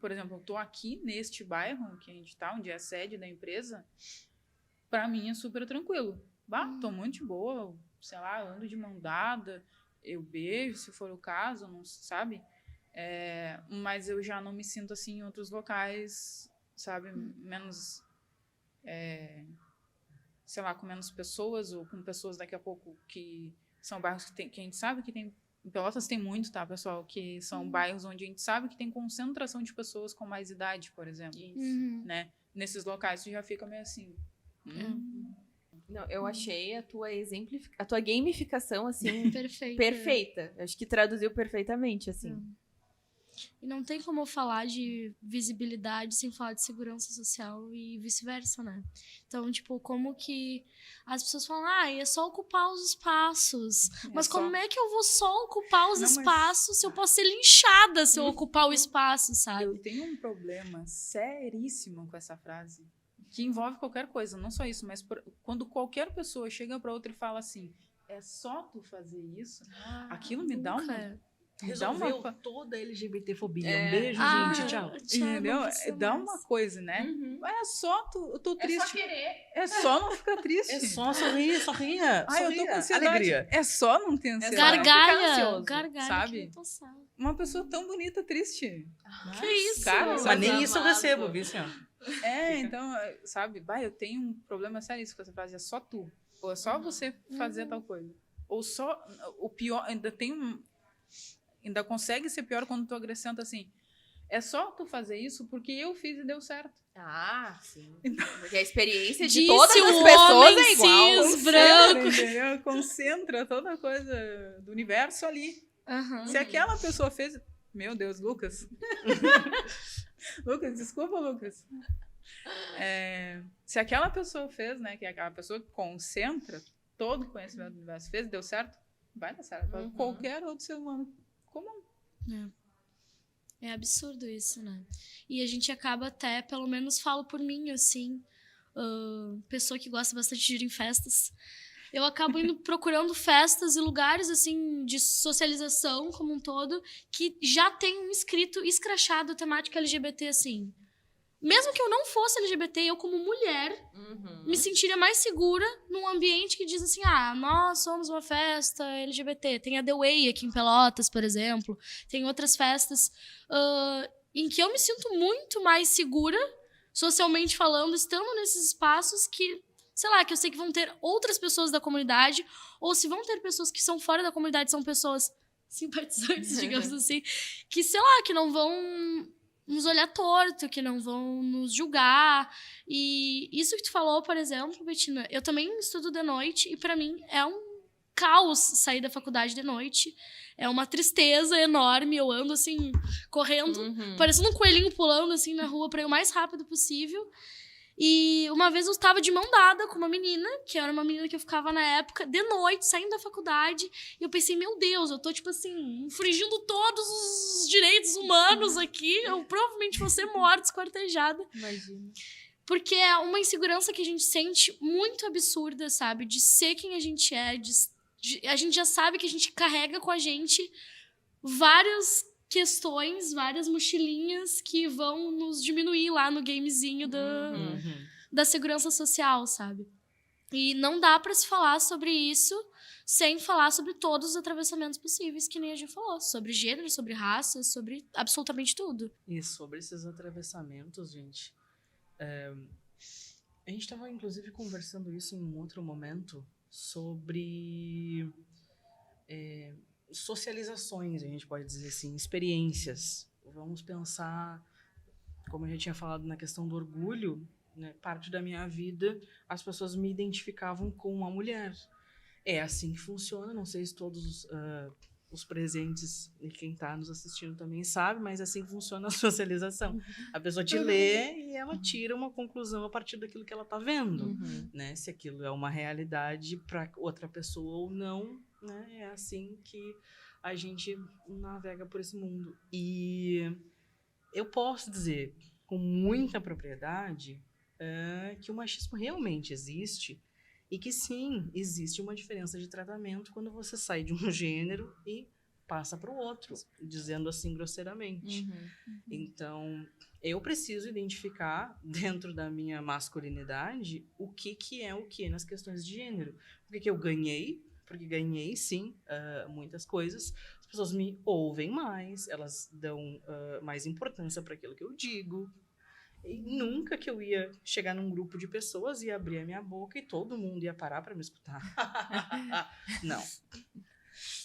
por exemplo, eu tô aqui neste bairro que a gente tá, onde é a sede da empresa, pra mim é super tranquilo. Tô muito de boa, sei lá, ando de mão dada, eu beijo, se for o caso, não sabe? Mas eu já não me sinto assim em outros locais, sabe? Menos... sei lá, com menos pessoas, ou com pessoas daqui a pouco que são bairros que a gente sabe que tem... Em Pelotas tem muito, tá, pessoal? Que são bairros onde a gente sabe que tem concentração de pessoas com mais idade, por exemplo. Né? Nesses locais, tu já fica meio assim...
Não, eu achei a tua gamificação, assim...
Perfeita.
Acho que traduziu perfeitamente, assim.
E não tem como falar de visibilidade sem falar de segurança social e vice-versa, né? Então, tipo, como que as pessoas falam, é só ocupar os espaços. Mas como é que eu vou só ocupar os espaços se eu posso ser linchada se eu ocupar o espaço, sabe?
Eu tenho um problema seríssimo com essa frase, que envolve qualquer coisa, não só isso, mas quando qualquer pessoa chega pra outra e fala assim, é só tu fazer isso, aquilo me dá uma...
Resolveu toda a LGBTfobia. Um beijo, gente. Tchau.
Entendeu? Dá uma coisa, né? É só eu tô triste.
É só querer.
É só não ficar triste.
É só sorrir.
Eu tô com ansiedade.
Alegria.
É só não ter ansiedade.
Gargalha.
Sabe? Uma pessoa tão bonita triste.
Que isso?
Cara,
mas nem isso eu recebo, viu, senhor?
Então, sabe? Eu tenho um problema sério com essa frase. É só tu. Ou é só você fazer tal coisa. Ou só... O pior... Ainda consegue ser pior quando tu acrescenta assim, é só tu fazer isso porque eu fiz e deu certo.
Sim. Porque a experiência de todas as pessoas é igual.
Cis, branco.
Entendeu? Concentra toda a coisa do universo ali. Se aquela pessoa fez... Meu Deus, Lucas. Lucas, desculpa, Lucas. Se aquela pessoa fez, né, que aquela pessoa que concentra todo o conhecimento do universo fez e deu certo, vai dar certo. Para qualquer outro ser humano. Comum.
É absurdo isso, né? E a gente acaba até, pelo menos falo por mim, assim, pessoa que gosta bastante de ir em festas, eu acabo indo procurando festas e lugares, assim, de socialização como um todo, que já tem um escrachado temática LGBT, assim. Mesmo que eu não fosse LGBT, eu como mulher me sentiria mais segura num ambiente que diz assim, nós somos uma festa LGBT. Tem a The Way aqui em Pelotas, por exemplo. Tem outras festas em que eu me sinto muito mais segura, socialmente falando, estando nesses espaços que, sei lá, que eu sei que vão ter outras pessoas da comunidade, ou se vão ter pessoas que são fora da comunidade, são pessoas simpatizantes, digamos assim, que, sei lá, que não vão nos olhar torto, que não vão nos julgar. E isso que tu falou, por exemplo, Betina, eu também estudo de noite e pra mim é um caos sair da faculdade de noite. É uma tristeza enorme. Eu ando assim, correndo, parecendo um coelhinho pulando assim na rua pra ir o mais rápido possível. E uma vez eu estava de mão dada com uma menina, que era uma menina que eu ficava na época, de noite, saindo da faculdade, e eu pensei, meu Deus, eu tô, tipo assim, infringindo todos os direitos humanos aqui, eu provavelmente vou ser morta, esquartejada.
Imagina.
Porque é uma insegurança que a gente sente muito absurda, sabe? De ser quem a gente é, a gente já sabe que a gente carrega com a gente várias questões, várias mochilinhas que vão nos diminuir lá no gamezinho da segurança social, sabe? E não dá pra se falar sobre isso sem falar sobre todos os atravessamentos possíveis, que nem a gente falou. Sobre gênero, sobre raça, sobre absolutamente tudo.
E sobre esses atravessamentos, gente, a gente estava, inclusive, conversando isso em um outro momento sobre socializações, a gente pode dizer assim, experiências. Vamos pensar, como eu já tinha falado na questão do orgulho, né, parte da minha vida as pessoas me identificavam com uma mulher. É assim que funciona, não sei se todos os presentes e quem está nos assistindo também sabe, mas assim funciona a socialização. A pessoa te lê e ela tira uma conclusão a partir daquilo que ela está vendo, né? Se aquilo é uma realidade para outra pessoa ou não, né? É assim que a gente navega por esse mundo. E eu posso dizer com muita propriedade que o machismo realmente existe. E que sim, existe uma diferença de tratamento quando você sai de um gênero e passa para o outro, dizendo assim grosseiramente. Então, eu preciso identificar dentro da minha masculinidade o que é o que nas questões de gênero. O que eu ganhei, porque ganhei sim muitas coisas. As pessoas me ouvem mais, elas dão mais importância para aquilo que eu digo. E nunca que eu ia chegar num grupo de pessoas e abrir a minha boca e todo mundo ia parar para me escutar. Não.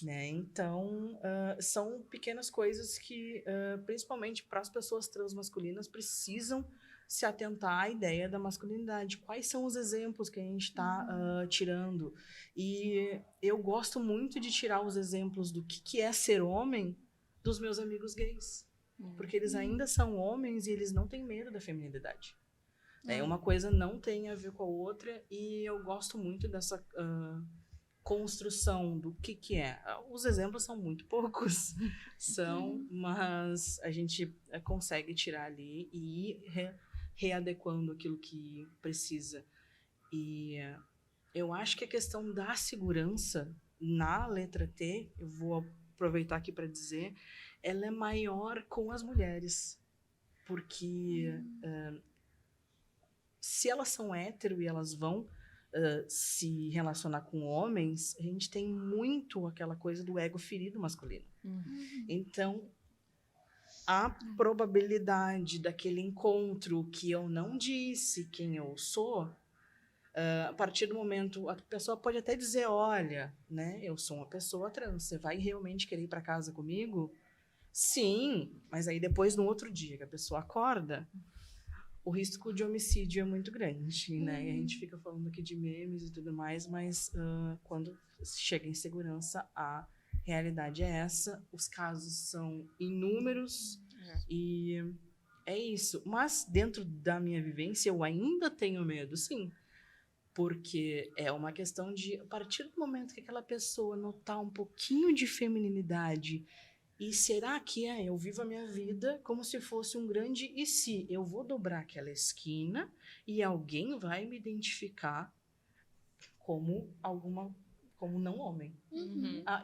Né? Então, são pequenas coisas que, principalmente para as pessoas transmasculinas, precisam se atentar à ideia da masculinidade. Quais são os exemplos que a gente está tirando? E eu gosto muito de tirar os exemplos do que é ser homem dos meus amigos gays. Porque eles ainda são homens e eles não têm medo da feminilidade. Uma coisa não tem a ver com a outra e eu gosto muito dessa construção do que é. Os exemplos são muito poucos, mas a gente consegue tirar ali e ir readequando aquilo que precisa. E eu acho que a questão da segurança na letra T, eu vou aproveitar aqui para dizer, ela é maior com as mulheres, porque se elas são hétero e elas vão se relacionar com homens, a gente tem muito aquela coisa do ego ferido masculino. Então, a probabilidade daquele encontro que eu não disse quem eu sou, a partir do momento, a pessoa pode até dizer, olha, né, eu sou uma pessoa trans, você vai realmente querer ir para casa comigo? Sim, mas aí depois, no outro dia que a pessoa acorda, o risco de homicídio é muito grande, né? E a gente fica falando aqui de memes e tudo mais, mas quando chega em segurança, a realidade é essa. Os casos são inúmeros e é isso. Mas dentro da minha vivência, eu ainda tenho medo, sim. Porque é uma questão de, a partir do momento que aquela pessoa notar um pouquinho de feminilidade. E será que eu vivo a minha vida como se fosse um grande e se eu vou dobrar aquela esquina e alguém vai me identificar como não homem.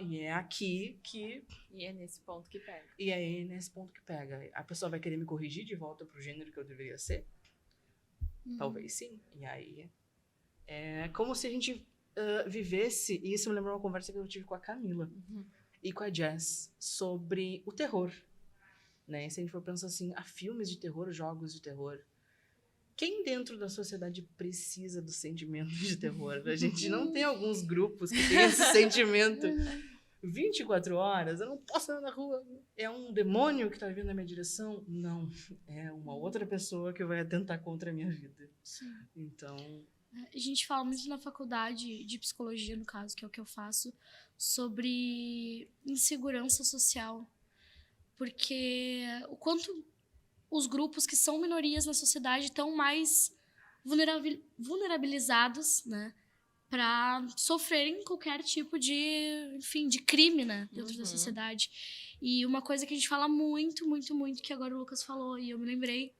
E é aqui que...
E é nesse ponto que pega.
E é nesse ponto que pega. A pessoa vai querer me corrigir de volta pro gênero que eu deveria ser? Talvez sim. E aí é como se a gente vivesse... E isso me lembrou uma conversa que eu tive com a Camila. E com a Jess, sobre o terror. Né? Se a gente for pensar assim, há filmes de terror, jogos de terror. Quem dentro da sociedade precisa do sentimento de terror? A gente não tem alguns grupos que têm esse sentimento 24 horas, eu não posso andar na rua. É um demônio que tá vindo na minha direção? Não, é uma outra pessoa que vai atentar contra a minha vida.
Sim.
Então...
A gente fala muito na faculdade de psicologia, no caso, que é o que eu faço, sobre insegurança social. Porque o quanto os grupos que são minorias na sociedade estão mais vulnerabilizados, né, para sofrerem qualquer tipo de, enfim, de crime, né, dentro da sociedade. E uma coisa que a gente fala muito, muito, muito, que agora o Lucas falou e eu me lembrei,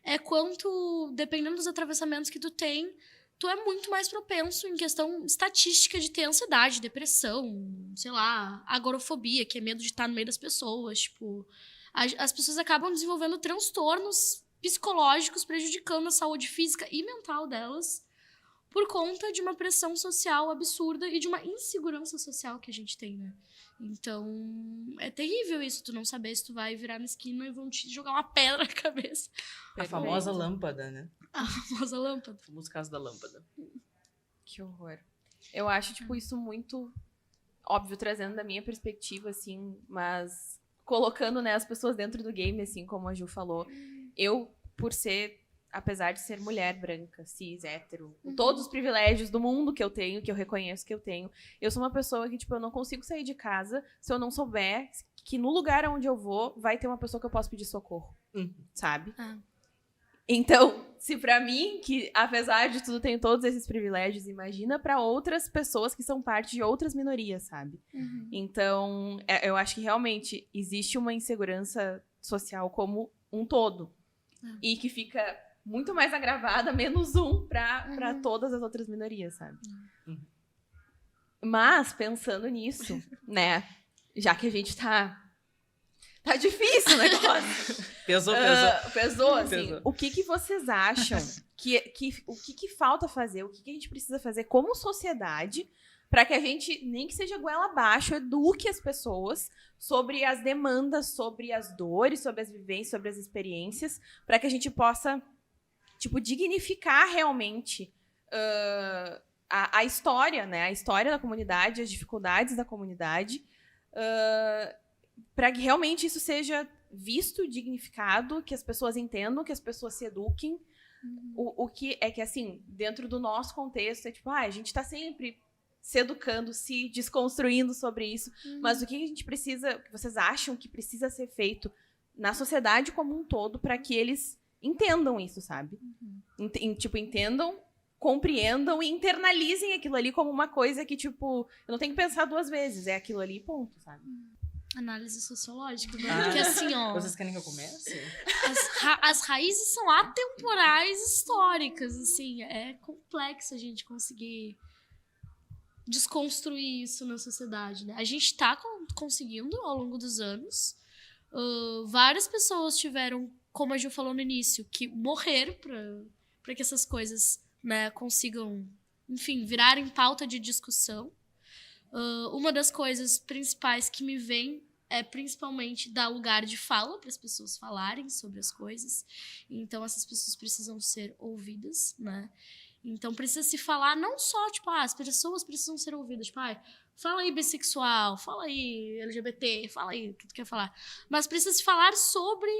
é quanto, dependendo dos atravessamentos que tu tem, tu é muito mais propenso em questão estatística de ter ansiedade, depressão, sei lá, agorafobia, que é medo de estar no meio das pessoas, tipo... As pessoas acabam desenvolvendo transtornos psicológicos, prejudicando a saúde física e mental delas, por conta de uma pressão social absurda e de uma insegurança social que a gente tem, né? Então, é terrível isso, tu não saber se tu vai virar na esquina e vão te jogar uma pedra na cabeça.
A famosa lâmpada, né?
A famosa lâmpada.
O famoso caso da lâmpada.
Que horror. Eu acho, tipo, isso muito óbvio, trazendo da minha perspectiva, assim, mas colocando, né, as pessoas dentro do game, assim, como a Ju falou. Eu, por ser, apesar de ser mulher branca, cis, hétero, com todos os privilégios do mundo que eu tenho, que eu reconheço que eu tenho, eu sou uma pessoa que, tipo, eu não consigo sair de casa se eu não souber que no lugar onde eu vou vai ter uma pessoa que eu posso pedir socorro, sabe? Então, se pra mim, que apesar de tudo tenho todos esses privilégios, imagina pra outras pessoas que são parte de outras minorias, sabe? Então, eu acho que realmente existe uma insegurança social como um todo. E que fica muito mais agravada, menos um, pra todas as outras minorias, sabe? Mas, pensando nisso, né? Já que a gente tá difícil o negócio.
Pesou,
Assim.
Pesou.
O que vocês acham o que falta fazer, o que a gente precisa fazer como sociedade para que a gente, nem que seja goela abaixo, eduque as pessoas sobre as demandas, sobre as dores, sobre as vivências, sobre as experiências, para que a gente possa, tipo, dignificar realmente a história, né? A história da comunidade, as dificuldades da comunidade, para que realmente isso seja visto, dignificado, que as pessoas entendam, que as pessoas se eduquem. O que é que, assim, dentro do nosso contexto, é tipo, a gente está sempre se educando, se desconstruindo sobre isso, mas o que a gente precisa, o que vocês acham que precisa ser feito na sociedade como um todo para que eles entendam isso, sabe? Tipo, entendam, compreendam e internalizem aquilo ali como uma coisa que, tipo, eu não tenho que pensar duas vezes, é aquilo ali, ponto, sabe?
Análise sociológica, porque assim, ó...
Vocês querem que eu comece?
As raízes são atemporais históricas, assim, é complexo a gente conseguir desconstruir isso na sociedade, né? A gente está conseguindo ao longo dos anos. Várias pessoas tiveram, como a Ju falou no início, que morrer para que essas coisas, né, consigam, enfim, virarem pauta de discussão. Uma das coisas principais que me vem é principalmente dar lugar de fala para as pessoas falarem sobre as coisas. Então, essas pessoas precisam ser ouvidas, né? Então, precisa se falar não só, tipo, as pessoas precisam ser ouvidas. Tipo, fala aí bissexual, fala aí LGBT, fala aí o que tu quer falar. Mas precisa se falar sobre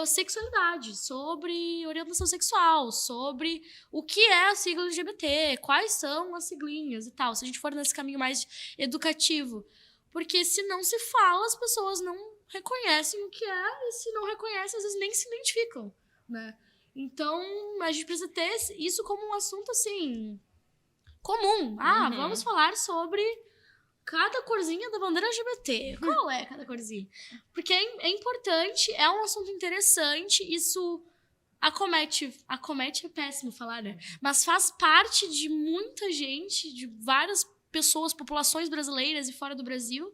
sexualidade, sobre orientação sexual, sobre o que é a sigla LGBT, quais são as siglinhas e tal, se a gente for nesse caminho mais educativo. Porque se não se fala, as pessoas não reconhecem o que é, e se não reconhecem, às vezes nem se identificam, né? Então, a gente precisa ter isso como um assunto, assim, comum. Vamos falar sobre cada corzinha da bandeira LGBT. Qual é cada corzinha? Porque é importante, é um assunto interessante, isso acomete é péssimo falar, né? Mas faz parte de muita gente, de várias pessoas, populações brasileiras e fora do Brasil,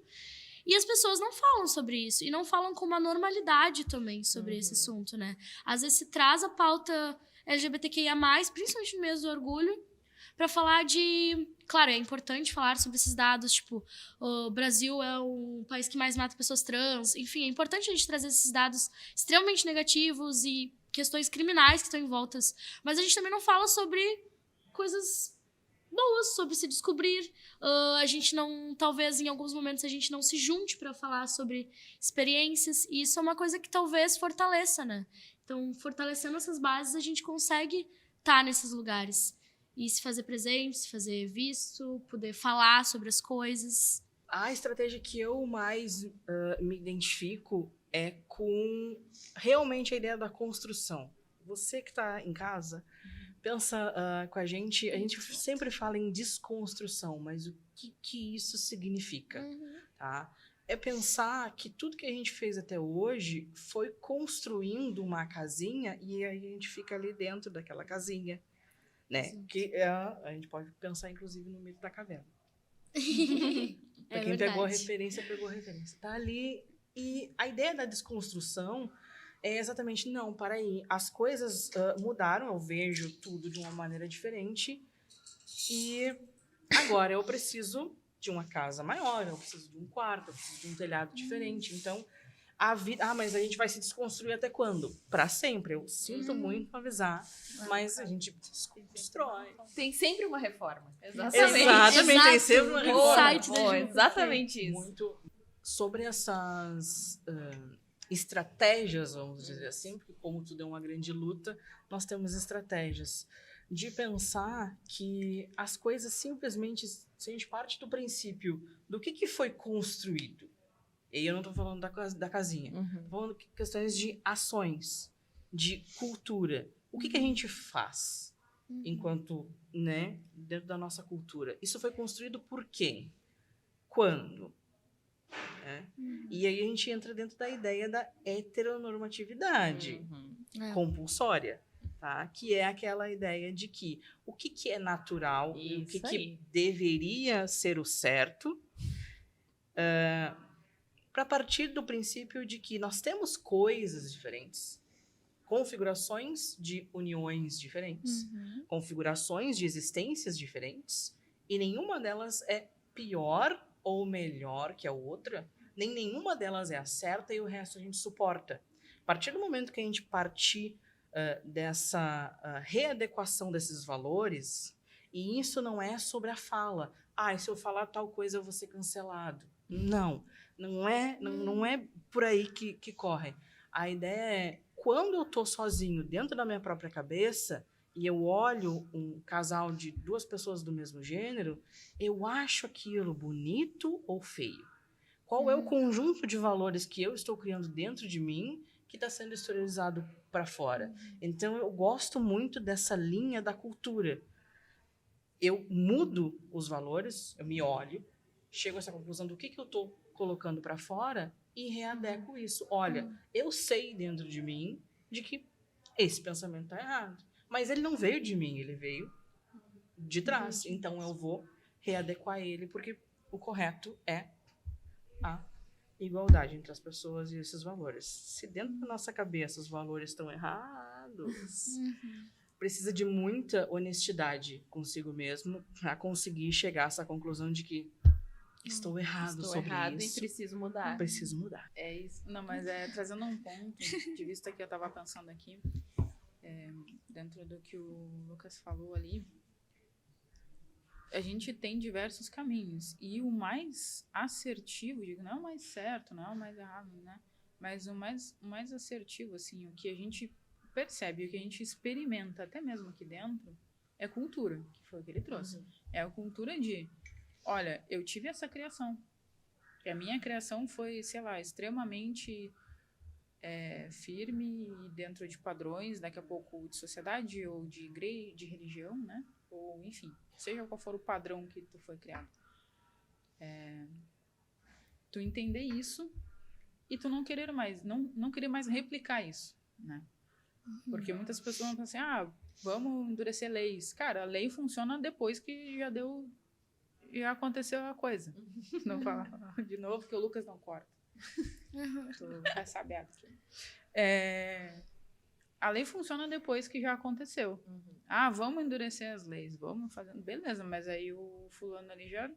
e as pessoas não falam sobre isso, e não falam com uma normalidade também sobre esse assunto, né? Às vezes se traz a pauta LGBTQIA+, principalmente no mês do orgulho, para falar de... Claro, é importante falar sobre esses dados, tipo, o Brasil é o país que mais mata pessoas trans, enfim, é importante a gente trazer esses dados extremamente negativos e questões criminais que estão em voltas, mas a gente também não fala sobre coisas boas sobre se descobrir. A gente não, talvez em alguns momentos a gente não se junte para falar sobre experiências, e isso é uma coisa que talvez fortaleça, né? Então, fortalecendo essas bases, a gente consegue estar nesses lugares e se fazer presente, se fazer visto, poder falar sobre as coisas.
A estratégia que eu mais me identifico é com realmente a ideia da construção. Você que está em casa, pensa com a gente sempre fala em desconstrução, mas o que isso significa? Tá? É pensar que tudo que a gente fez até hoje foi construindo uma casinha e aí a gente fica ali dentro daquela casinha, né? Que a gente pode pensar, inclusive, no mito da caverna. Pra quem pegou a referência, pegou a referência. Tá ali. E a ideia da desconstrução é exatamente, não, para aí, as coisas mudaram, eu vejo tudo de uma maneira diferente e agora eu preciso de uma casa maior, eu preciso de um quarto, eu preciso de um telhado diferente. Então, a vida... mas a gente vai se desconstruir até quando? Para sempre. Eu sinto muito avisar, mas a gente desconstrói.
Tem sempre uma reforma.
Exatamente. Tem sempre uma reforma.
Exatamente isso.
Muito sobre essas estratégias, vamos dizer assim, porque como tudo é uma grande luta, nós temos estratégias de pensar que as coisas simplesmente, se a gente parte do princípio do que foi construído, e eu não estou falando da casinha, estou falando de questões de ações, de cultura. O que a gente faz enquanto, né, dentro da nossa cultura? Isso foi construído por quem? Quando? E aí a gente entra dentro da ideia da heteronormatividade compulsória, tá? Que é aquela ideia de que o que é natural e o que deveria ser o certo, para partir do princípio de que nós temos coisas diferentes, configurações de uniões diferentes, configurações de existências diferentes, e nenhuma delas é pior ou melhor que a outra, nem nenhuma delas é a certa e o resto a gente suporta. A partir do momento que a gente partir dessa readequação desses valores, e isso não é sobre a fala. Se eu falar tal coisa eu vou ser cancelado. Não é por aí que corre. A ideia é, quando eu estou sozinho dentro da minha própria cabeça, e eu olho um casal de duas pessoas do mesmo gênero, eu acho aquilo bonito ou feio? Qual é o conjunto de valores que eu estou criando dentro de mim que está sendo exteriorizado para fora? Então, eu gosto muito dessa linha da cultura. Eu mudo os valores, eu me olho, chego a essa conclusão do que eu estou colocando para fora e readequo isso. Olha, eu sei dentro de mim de que esse pensamento está errado. Mas ele não veio de mim, ele veio de trás. Então, eu vou readequar ele, porque o correto é a igualdade entre as pessoas e esses valores. Se dentro da nossa cabeça os valores estão errados, precisa de muita honestidade consigo mesmo para conseguir chegar a essa conclusão de que estou errado sobre isso.
E preciso mudar.
Preciso mudar.
É isso. Não, mas trazendo um ponto de vista que eu estava pensando aqui, dentro do que o Lucas falou ali, a gente tem diversos caminhos. E o mais assertivo, digo, não é o mais certo, não é o mais errado, né? Mas o mais assertivo, assim, o que a gente percebe, o que a gente experimenta, até mesmo aqui dentro, é cultura, que foi o que ele trouxe. É a cultura de, olha, eu tive essa criação. E a minha criação foi, sei lá, extremamente firme e dentro de padrões, daqui a pouco de sociedade ou de igreja, de religião, né? Ou, enfim, seja qual for o padrão que tu foi criado. Tu entender isso e tu não querer mais replicar isso, né? Porque muitas pessoas vão pensar assim, vamos endurecer leis. Cara, a lei funciona depois que já aconteceu a coisa. Não fala de novo que o Lucas não corta. Tu vai saber aqui. A lei funciona depois que já aconteceu. Vamos endurecer as leis, vamos fazer. Beleza, mas aí o fulano ali já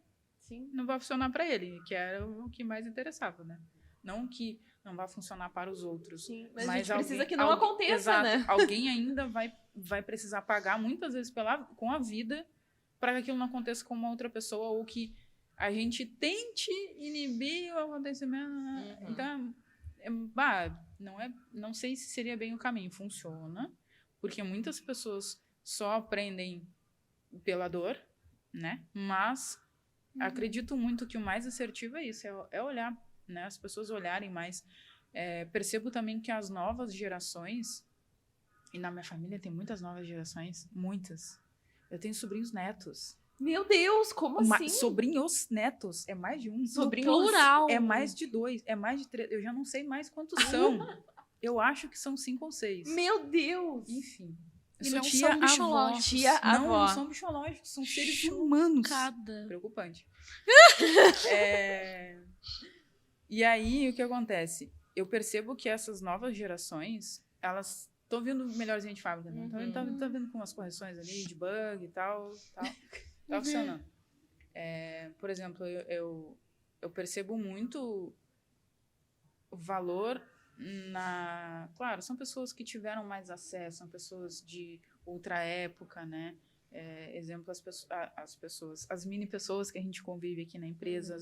não vai funcionar para ele, que era o que mais interessava, né? Não que não vai funcionar para os outros.
Sim, mas a gente precisa que não aconteça,
exato,
né?
Alguém ainda vai precisar pagar, muitas vezes com a vida, para que aquilo não aconteça com uma outra pessoa ou que a gente tente inibir o acontecimento. Então, não sei se seria bem o caminho. Funciona, porque muitas pessoas só aprendem pela dor, né? Mas acredito muito que o mais assertivo é isso, é olhar, né? As pessoas olharem mais. Percebo também que as novas gerações, e na minha família tem muitas novas gerações, muitas. Eu tenho sobrinhos netos.
Meu Deus, como assim?
Sobrinhos netos, é mais de um.
Sobrinhos. Plural.
É mais de 2, é mais de 3, eu já não sei mais quantos são. Eu acho que são 5 ou 6.
Meu Deus!
Enfim.
E não são bichológicos.
Não são bichológicos, são seres humanos. Preocupante. E aí, o que acontece? Eu percebo que essas novas gerações, elas estão vindo melhorzinho de fábrica, né? Tá vindo com umas correções ali, de bug e tal. Tá funcionando. Por exemplo, eu percebo muito o valor Claro, são pessoas que tiveram mais acesso, são pessoas de outra época, né? Exemplo, as mini pessoas que a gente convive aqui na empresa,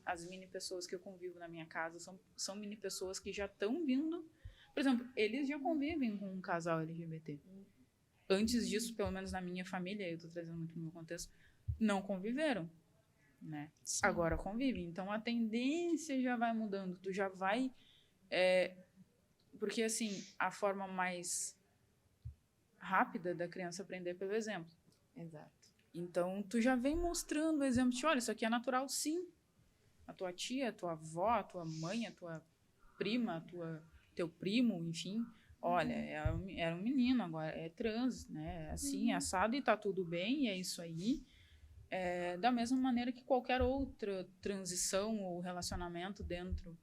as mini pessoas que eu convivo na minha casa, são mini pessoas que já estão vindo. Por exemplo, eles já convivem com um casal LGBT. Antes disso, pelo menos na minha família, eu estou trazendo muito no meu contexto, não conviveram, né? Sim. Agora convivem. Então, a tendência já vai mudando. Tu já vai... Porque, assim, a forma mais rápida da criança aprender é pelo exemplo.
Exato.
Então, tu já vem mostrando o exemplo de, olha, isso aqui é natural, sim. A tua tia, a tua avó, a tua mãe, a tua prima, teu primo, enfim... Olha, era um menino, agora é trans, né? Assim, assado e tá tudo bem, e é isso aí. Da mesma maneira que qualquer outra transição ou relacionamento dentro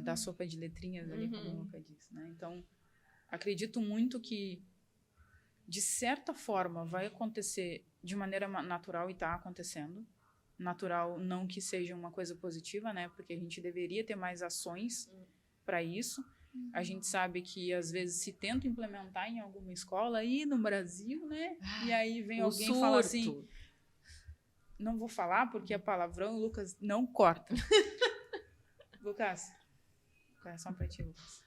da sopa de letrinhas ali, como o Luca disse, né? Então, acredito muito que, de certa forma, vai acontecer de maneira natural e tá acontecendo. Natural, não que seja uma coisa positiva, né? Porque a gente deveria ter mais ações para isso. A gente sabe que, às vezes, se tenta implementar em alguma escola aí no Brasil, né? E aí vem alguém e fala assim... Não vou falar porque é palavrão, o Lucas não corta. Lucas, coração pra ti, Lucas.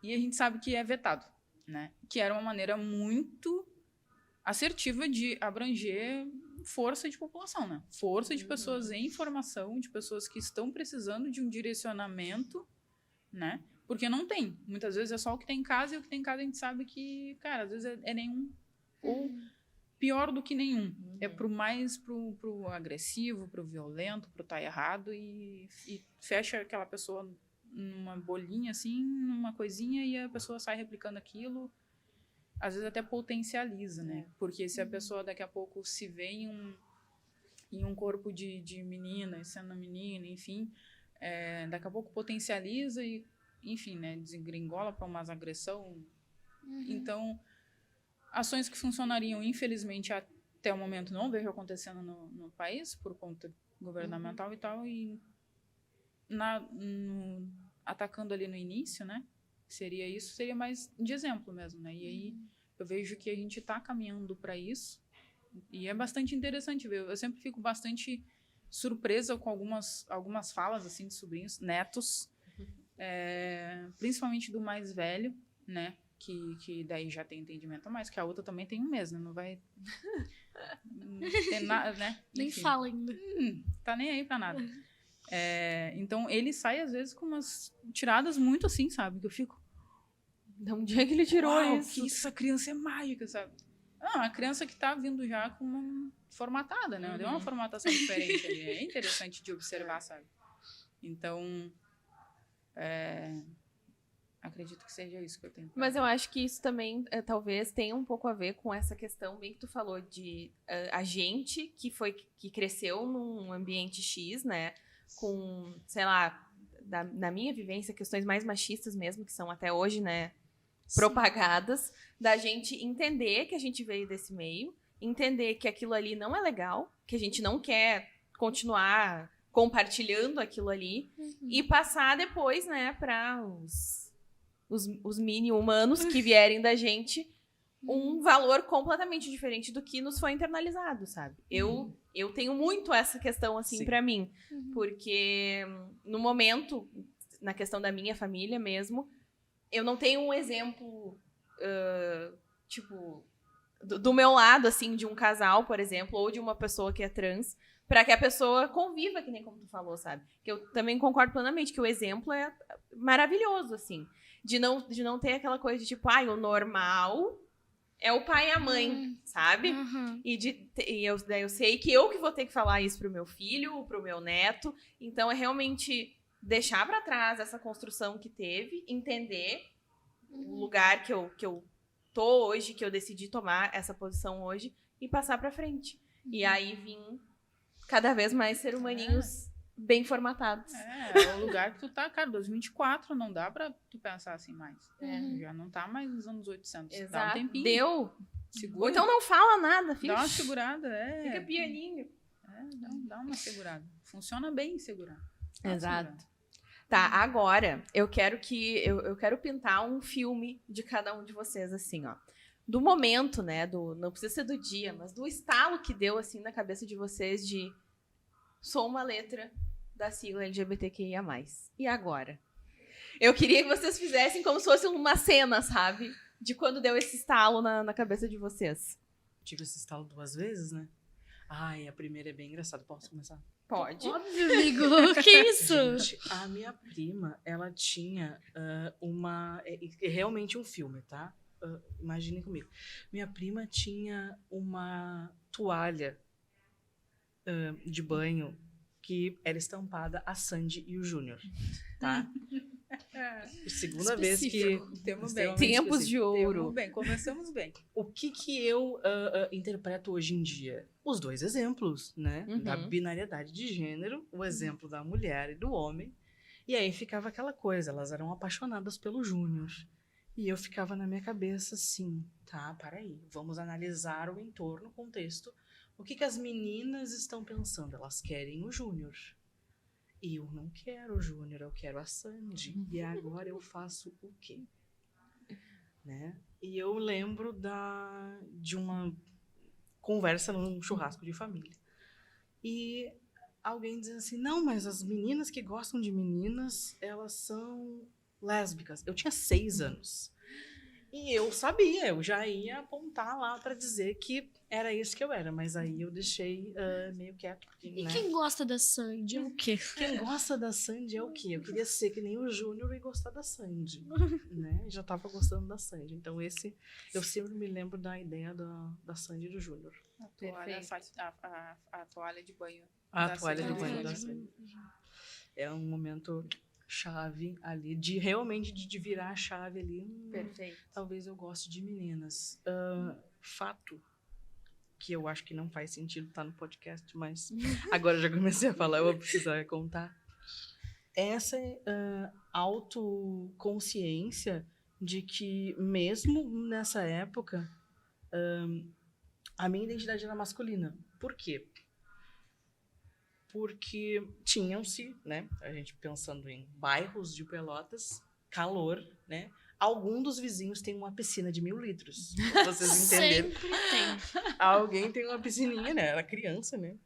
E a gente sabe que é vetado, né? Que era uma maneira muito assertiva de abranger... força de população, né? Força de pessoas em formação, de pessoas que estão precisando de um direcionamento, né? Porque não tem. Muitas vezes é só o que tem em casa, e o que tem em casa a gente sabe que, cara, às vezes é nenhum. Ou pior do que nenhum. É pro agressivo, pro violento, pro tá errado, e fecha aquela pessoa numa bolinha, assim, numa coisinha, e a pessoa sai replicando aquilo. Às vezes até potencializa, né? Porque se a pessoa daqui a pouco se vê em um corpo de menina, sendo menina, enfim, daqui a pouco potencializa e, enfim, né? Desengringola para umas agressão. Então, ações que funcionariam, infelizmente, até o momento não vejo acontecendo no país, por conta governamental e tal, e atacando ali no início, né? Seria mais de exemplo mesmo, né? E aí eu vejo que a gente está caminhando para isso, e é bastante interessante ver. Eu sempre fico bastante surpresa com algumas falas assim de sobrinhos, netos, principalmente do mais velho, né? Que daí já tem entendimento a mais, que a outra também tem um mês, né? Não vai ter nada, né?
Nem
Enfim,
fala ainda.
Tá nem aí para nada. Então ele sai às vezes com umas tiradas muito assim, sabe? Que eu fico...
De onde é que ele tirou isso?
Que essa criança é mágica, sabe? Não, a criança que tá vindo já com uma formatada, né? Deu uma formatação diferente ali. É interessante de observar, sabe? Então, acredito que seja isso que eu tenho.
Mas eu acho que isso também, talvez, tenha um pouco a ver com essa questão bem que tu falou de a gente que cresceu num ambiente X, né? Com, sei lá, na minha vivência, questões mais machistas mesmo, que são até hoje, né? Propagadas, da gente entender que a gente veio desse meio, entender que aquilo ali não é legal, que a gente não quer continuar compartilhando aquilo ali, e passar depois, né, para os mini-humanos que vierem da gente, um valor completamente diferente do que nos foi internalizado, sabe? Eu tenho muito essa questão, assim,
Sim.
pra mim. Porque no momento, na questão da minha família mesmo, eu não tenho um exemplo, tipo, do meu lado, assim, de um casal, por exemplo, ou de uma pessoa que é trans, pra que a pessoa conviva, que nem como tu falou, sabe? Que eu também concordo plenamente que o exemplo é maravilhoso, assim. De não ter aquela coisa de tipo, o normal é o pai e a mãe, sabe? Daí eu sei que eu que vou ter que falar isso pro meu filho, pro meu neto. Então é realmente deixar pra trás essa construção que teve, entender o lugar que eu tô hoje, que eu decidi tomar essa posição hoje e passar pra frente. E aí vim cada vez mais ser humaninhos bem formatados.
É o lugar que tu tá, cara, 2024, não dá pra tu pensar assim mais. Já não tá mais nos anos 800.
Exato.
Dá um tempinho.
Deu.
Segura.
Ou então não fala nada, fica.
Dá uma segurada,
Fica pianinho.
Dá uma segurada. Funciona bem segurar.
Exato. Tá, agora eu quero eu quero pintar um filme de cada um de vocês, assim, ó. Do momento, né? Não precisa ser do dia, mas do estalo que deu, assim, na cabeça de vocês de sou uma letra da sigla LGBTQIA+. E agora? Eu queria que vocês fizessem como se fosse uma cena, sabe? De quando deu esse estalo na cabeça de vocês.
Tive esse estalo 2 vezes, né? Ai, a primeira é bem engraçada. Posso começar?
Pode.
Óbvio, amigo. Que isso?
Gente, a minha prima, ela tinha realmente um filme, tá? Imaginem comigo. Minha prima tinha uma toalha de banho que era estampada a Sandy e o Júnior, tá? Segunda vez que...
Temos bem.
Tempos de ouro.
Temos bem, começamos bem.
O que eu interpreto hoje em dia? Os 2 exemplos, né? Da binariedade de gênero, o exemplo da mulher e do homem. E aí ficava aquela coisa, elas eram apaixonadas pelo Júnior. E eu ficava na minha cabeça assim, tá, peraí, vamos analisar o entorno, o contexto. O que as meninas estão pensando? Elas querem o Júnior. E eu não quero o Júnior, eu quero a Sandy. E agora eu faço o quê? Né? E eu lembro de uma conversa num churrasco de família. E alguém dizendo assim, não, mas as meninas que gostam de meninas, elas são lésbicas. Eu tinha 6 anos. E eu sabia, eu já ia apontar lá para dizer que era isso que eu era, mas aí eu deixei meio quieto. Porque,
E
né?
quem gosta da Sandy é o quê?
Quem gosta da Sandy é o quê? Eu queria ser que nem o Júnior e gostar da Sandy, né? Já tava gostando da Sandy. Então eu sempre me lembro da ideia da Sandy e do Júnior.
A toalha de banho.
A toalha de banho da Sandy. É um momento chave ali, realmente de virar a chave ali.
Perfeito.
Talvez eu goste de meninas. Fato que eu acho que não faz sentido estar no podcast, mas agora eu já comecei a falar, eu vou precisar contar. Essa autoconsciência de que mesmo nessa época a minha identidade era masculina. Por quê? Porque tinham-se, né, a gente pensando em bairros de Pelotas, calor, né? Algum dos vizinhos tem uma piscina de 1.000 litros. Pra vocês entenderem.
Sempre tem.
Alguém tem uma piscininha, né? Era criança, né?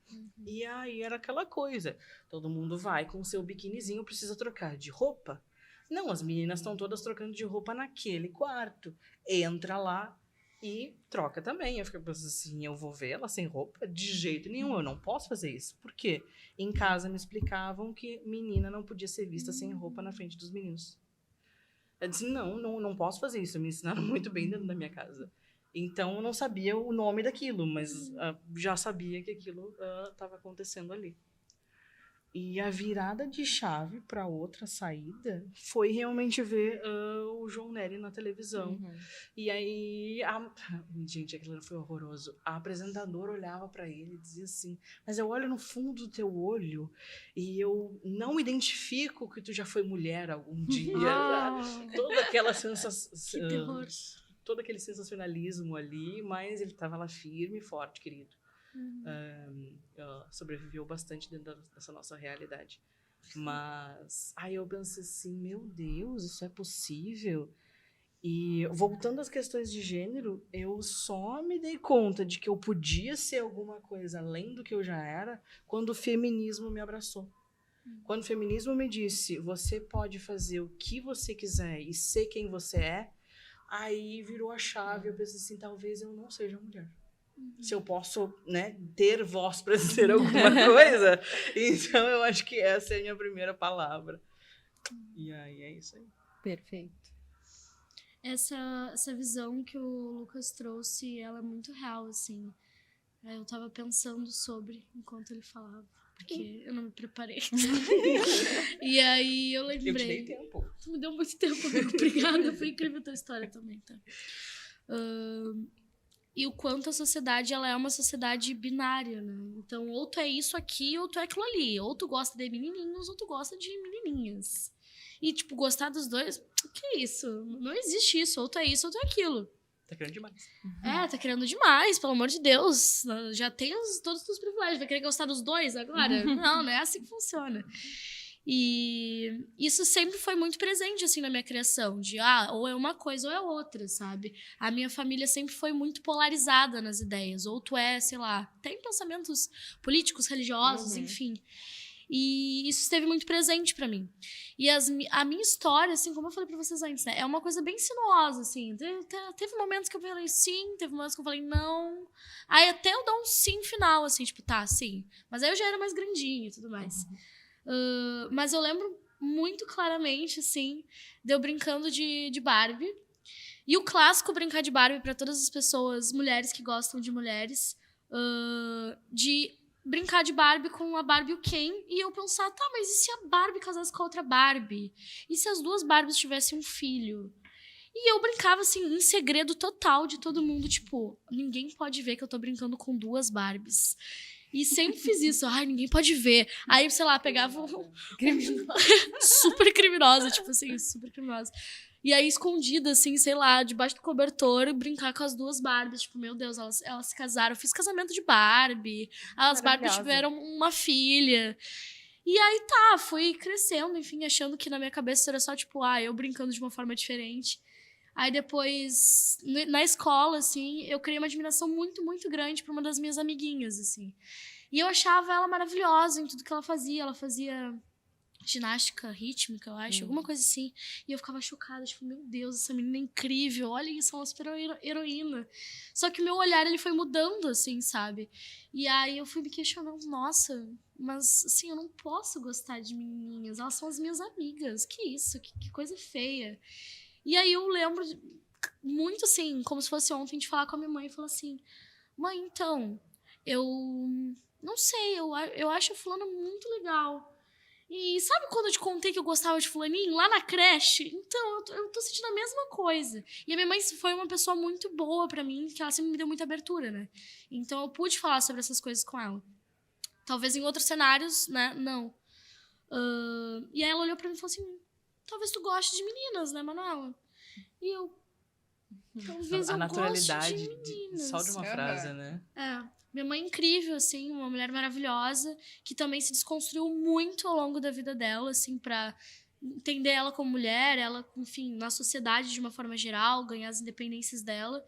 E aí era aquela coisa. Todo mundo vai com o seu biquinizinho, precisa trocar de roupa. Não, as meninas estão todas trocando de roupa naquele quarto. Entra lá e troca também. Eu fico pensando assim, eu vou ver ela sem roupa? De jeito nenhum, eu não posso fazer isso. Por quê? Em casa me explicavam que menina não podia ser vista sem roupa na frente dos meninos. Eu disse, não posso fazer isso. Me ensinaram muito bem dentro da minha casa. Então, eu não sabia o nome daquilo, mas já sabia que aquilo estava acontecendo ali. E a virada de chave para outra saída foi realmente ver o João Nery na televisão. E aí, gente, aquilo foi horroroso. A apresentadora olhava para ele e dizia assim, mas eu olho no fundo do teu olho e eu não identifico que tu já foi mulher algum dia. Toda aquela sensação...
Que terror.
Todo aquele sensacionalismo ali, mas ele estava lá firme e forte, querido. Sobreviveu bastante dentro dessa nossa realidade. Mas aí eu pensei assim, meu Deus, isso é possível? E voltando às questões de gênero, eu só me dei conta de que eu podia ser alguma coisa além do que eu já era quando o feminismo me abraçou. Quando o feminismo me disse, você pode fazer o que você quiser e ser quem você é, aí virou a chave. Eu pensei assim, talvez eu não seja mulher. Se eu posso, né, ter voz para dizer alguma coisa, então eu acho que essa é a minha primeira palavra. E aí é isso aí.
Perfeito.
Essa visão que o Lucas trouxe, ela é muito real, assim. Eu tava pensando sobre enquanto ele falava, porque eu não me preparei. E aí eu lembrei.
Eu te dei tempo.
Tu me deu muito tempo, amigo. Obrigada. Foi incrível a tua história também, tá? E o quanto a sociedade, ela é uma sociedade binária, né? Então, ou tu é isso aqui, ou tu é aquilo ali. Ou tu gosta de menininhos, ou tu gosta de menininhas. E, tipo, gostar dos dois, o que é isso? Não existe isso. Ou tu é isso, ou tu é aquilo.
Tá querendo demais.
Tá querendo demais, pelo amor de Deus. Já tem todos os privilégios. Vai querer gostar dos dois agora? Não é assim que funciona. E isso sempre foi muito presente, assim, na minha criação. De, ou é uma coisa ou é outra, sabe? A minha família sempre foi muito polarizada nas ideias. Ou tu é, sei lá, tem pensamentos políticos, religiosos, enfim. E isso esteve muito presente pra mim. E a minha história, assim, como eu falei pra vocês antes, né? É uma coisa bem sinuosa, assim. Teve momentos que eu falei sim, teve momentos que eu falei não. Aí até eu dar um sim final, assim, tipo, tá, sim. Mas aí eu já era mais grandinha e tudo mais. Mas eu lembro muito claramente, assim, de eu brincando de Barbie. E o clássico brincar de Barbie pra todas as pessoas, mulheres que gostam de mulheres, de brincar de Barbie com a Barbie e o Ken, e eu pensar, tá, mas e se a Barbie casasse com a outra Barbie? E se as duas Barbies tivessem um filho? E eu brincava, assim, em segredo total de todo mundo, tipo, ninguém pode ver que eu tô brincando com duas Barbies. E sempre fiz isso, ninguém pode ver. Aí, sei lá, pegava super criminosa, tipo assim, super criminosa. E aí, escondida, assim, sei lá, debaixo do cobertor, brincar com as duas Barbies. Tipo, meu Deus, elas se casaram. Eu fiz casamento de Barbie. As Barbies tiveram uma filha. E aí, fui crescendo, enfim, achando que na minha cabeça era só, tipo, eu brincando de uma forma diferente. Aí, depois, na escola, assim, eu criei uma admiração muito, muito grande por uma das minhas amiguinhas, assim. E eu achava ela maravilhosa em tudo que ela fazia. Ela fazia ginástica rítmica, eu acho, alguma coisa assim. E eu ficava chocada, tipo, meu Deus, essa menina é incrível, olha isso, é uma super heroína. Só que o meu olhar, ele foi mudando, assim, sabe? E aí eu fui me questionando, nossa, mas, assim, eu não posso gostar de menininhas, elas são as minhas amigas, que isso, que coisa feia. E aí eu lembro muito, assim, como se fosse ontem, de falar com a minha mãe e falar assim, mãe, então, eu não sei, eu acho a fulana muito legal. E sabe quando eu te contei que eu gostava de fulaninho? Lá na creche? Então, eu tô sentindo a mesma coisa. E a minha mãe foi uma pessoa muito boa pra mim, que ela sempre me deu muita abertura, né? Então, eu pude falar sobre essas coisas com ela. Talvez em outros cenários, né? Não. E aí ela olhou pra mim e falou assim, talvez tu goste de meninas, né, Manuela? E eu... Talvez eu goste de meninas.
Só de uma frase, né?
Minha mãe é incrível, assim, uma mulher maravilhosa, que também se desconstruiu muito ao longo da vida dela, assim, pra entender ela como mulher, ela, enfim, na sociedade de uma forma geral, ganhar as independências dela.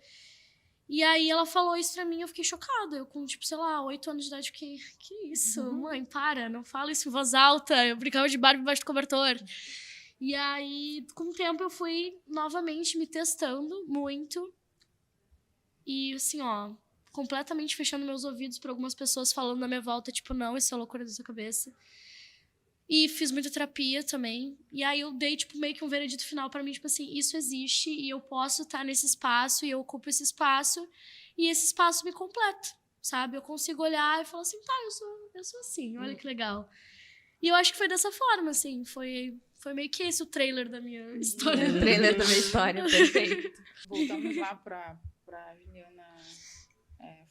E aí ela falou isso pra mim, eu fiquei chocada. Eu com, tipo, sei lá, 8 anos de idade, fiquei, que isso? Mãe, para, não fala isso em voz alta. Eu brincava de Barbie embaixo do cobertor. E aí, com o tempo, eu fui novamente me testando muito. E, assim, completamente fechando meus ouvidos para algumas pessoas falando na minha volta, tipo, não, isso é loucura da sua cabeça. E fiz muita terapia também. E aí eu dei, tipo, meio que um veredito final para mim, tipo assim, isso existe e eu posso estar nesse espaço e eu ocupo esse espaço e esse espaço me completa, sabe? Eu consigo olhar e falar assim, tá, eu sou assim, olha que legal. E eu acho que foi dessa forma, assim, foi meio que esse o trailer da minha história.
O trailer da minha história, perfeito.
Voltamos lá pra Juliana...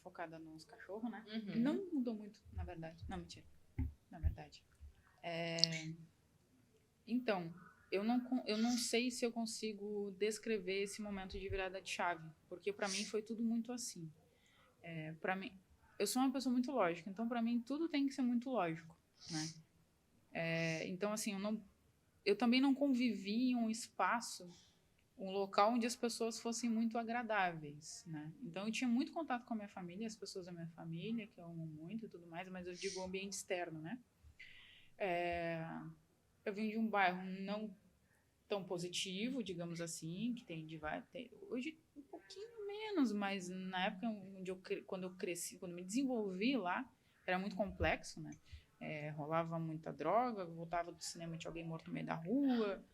focada nos cachorros, né? Não mudou muito, na verdade. Não, mentira. Na verdade.
Então, eu não sei se eu consigo descrever esse momento de virada de chave, porque para mim foi tudo muito assim. Para mim, eu sou uma pessoa muito lógica, então para mim tudo tem que ser muito lógico, né? Então, assim, eu também não convivi em um espaço um local onde as pessoas fossem muito agradáveis, né? Então eu tinha muito contato com a minha família, as pessoas da minha família, que eu amo muito e tudo mais, mas eu digo o ambiente externo, né? Eu vim de um bairro não tão positivo, digamos assim, que tem hoje um pouquinho menos, mas na época quando eu cresci, quando me desenvolvi lá, era muito complexo, né? Rolava muita droga, voltava do cinema, tinha alguém morto no meio da rua,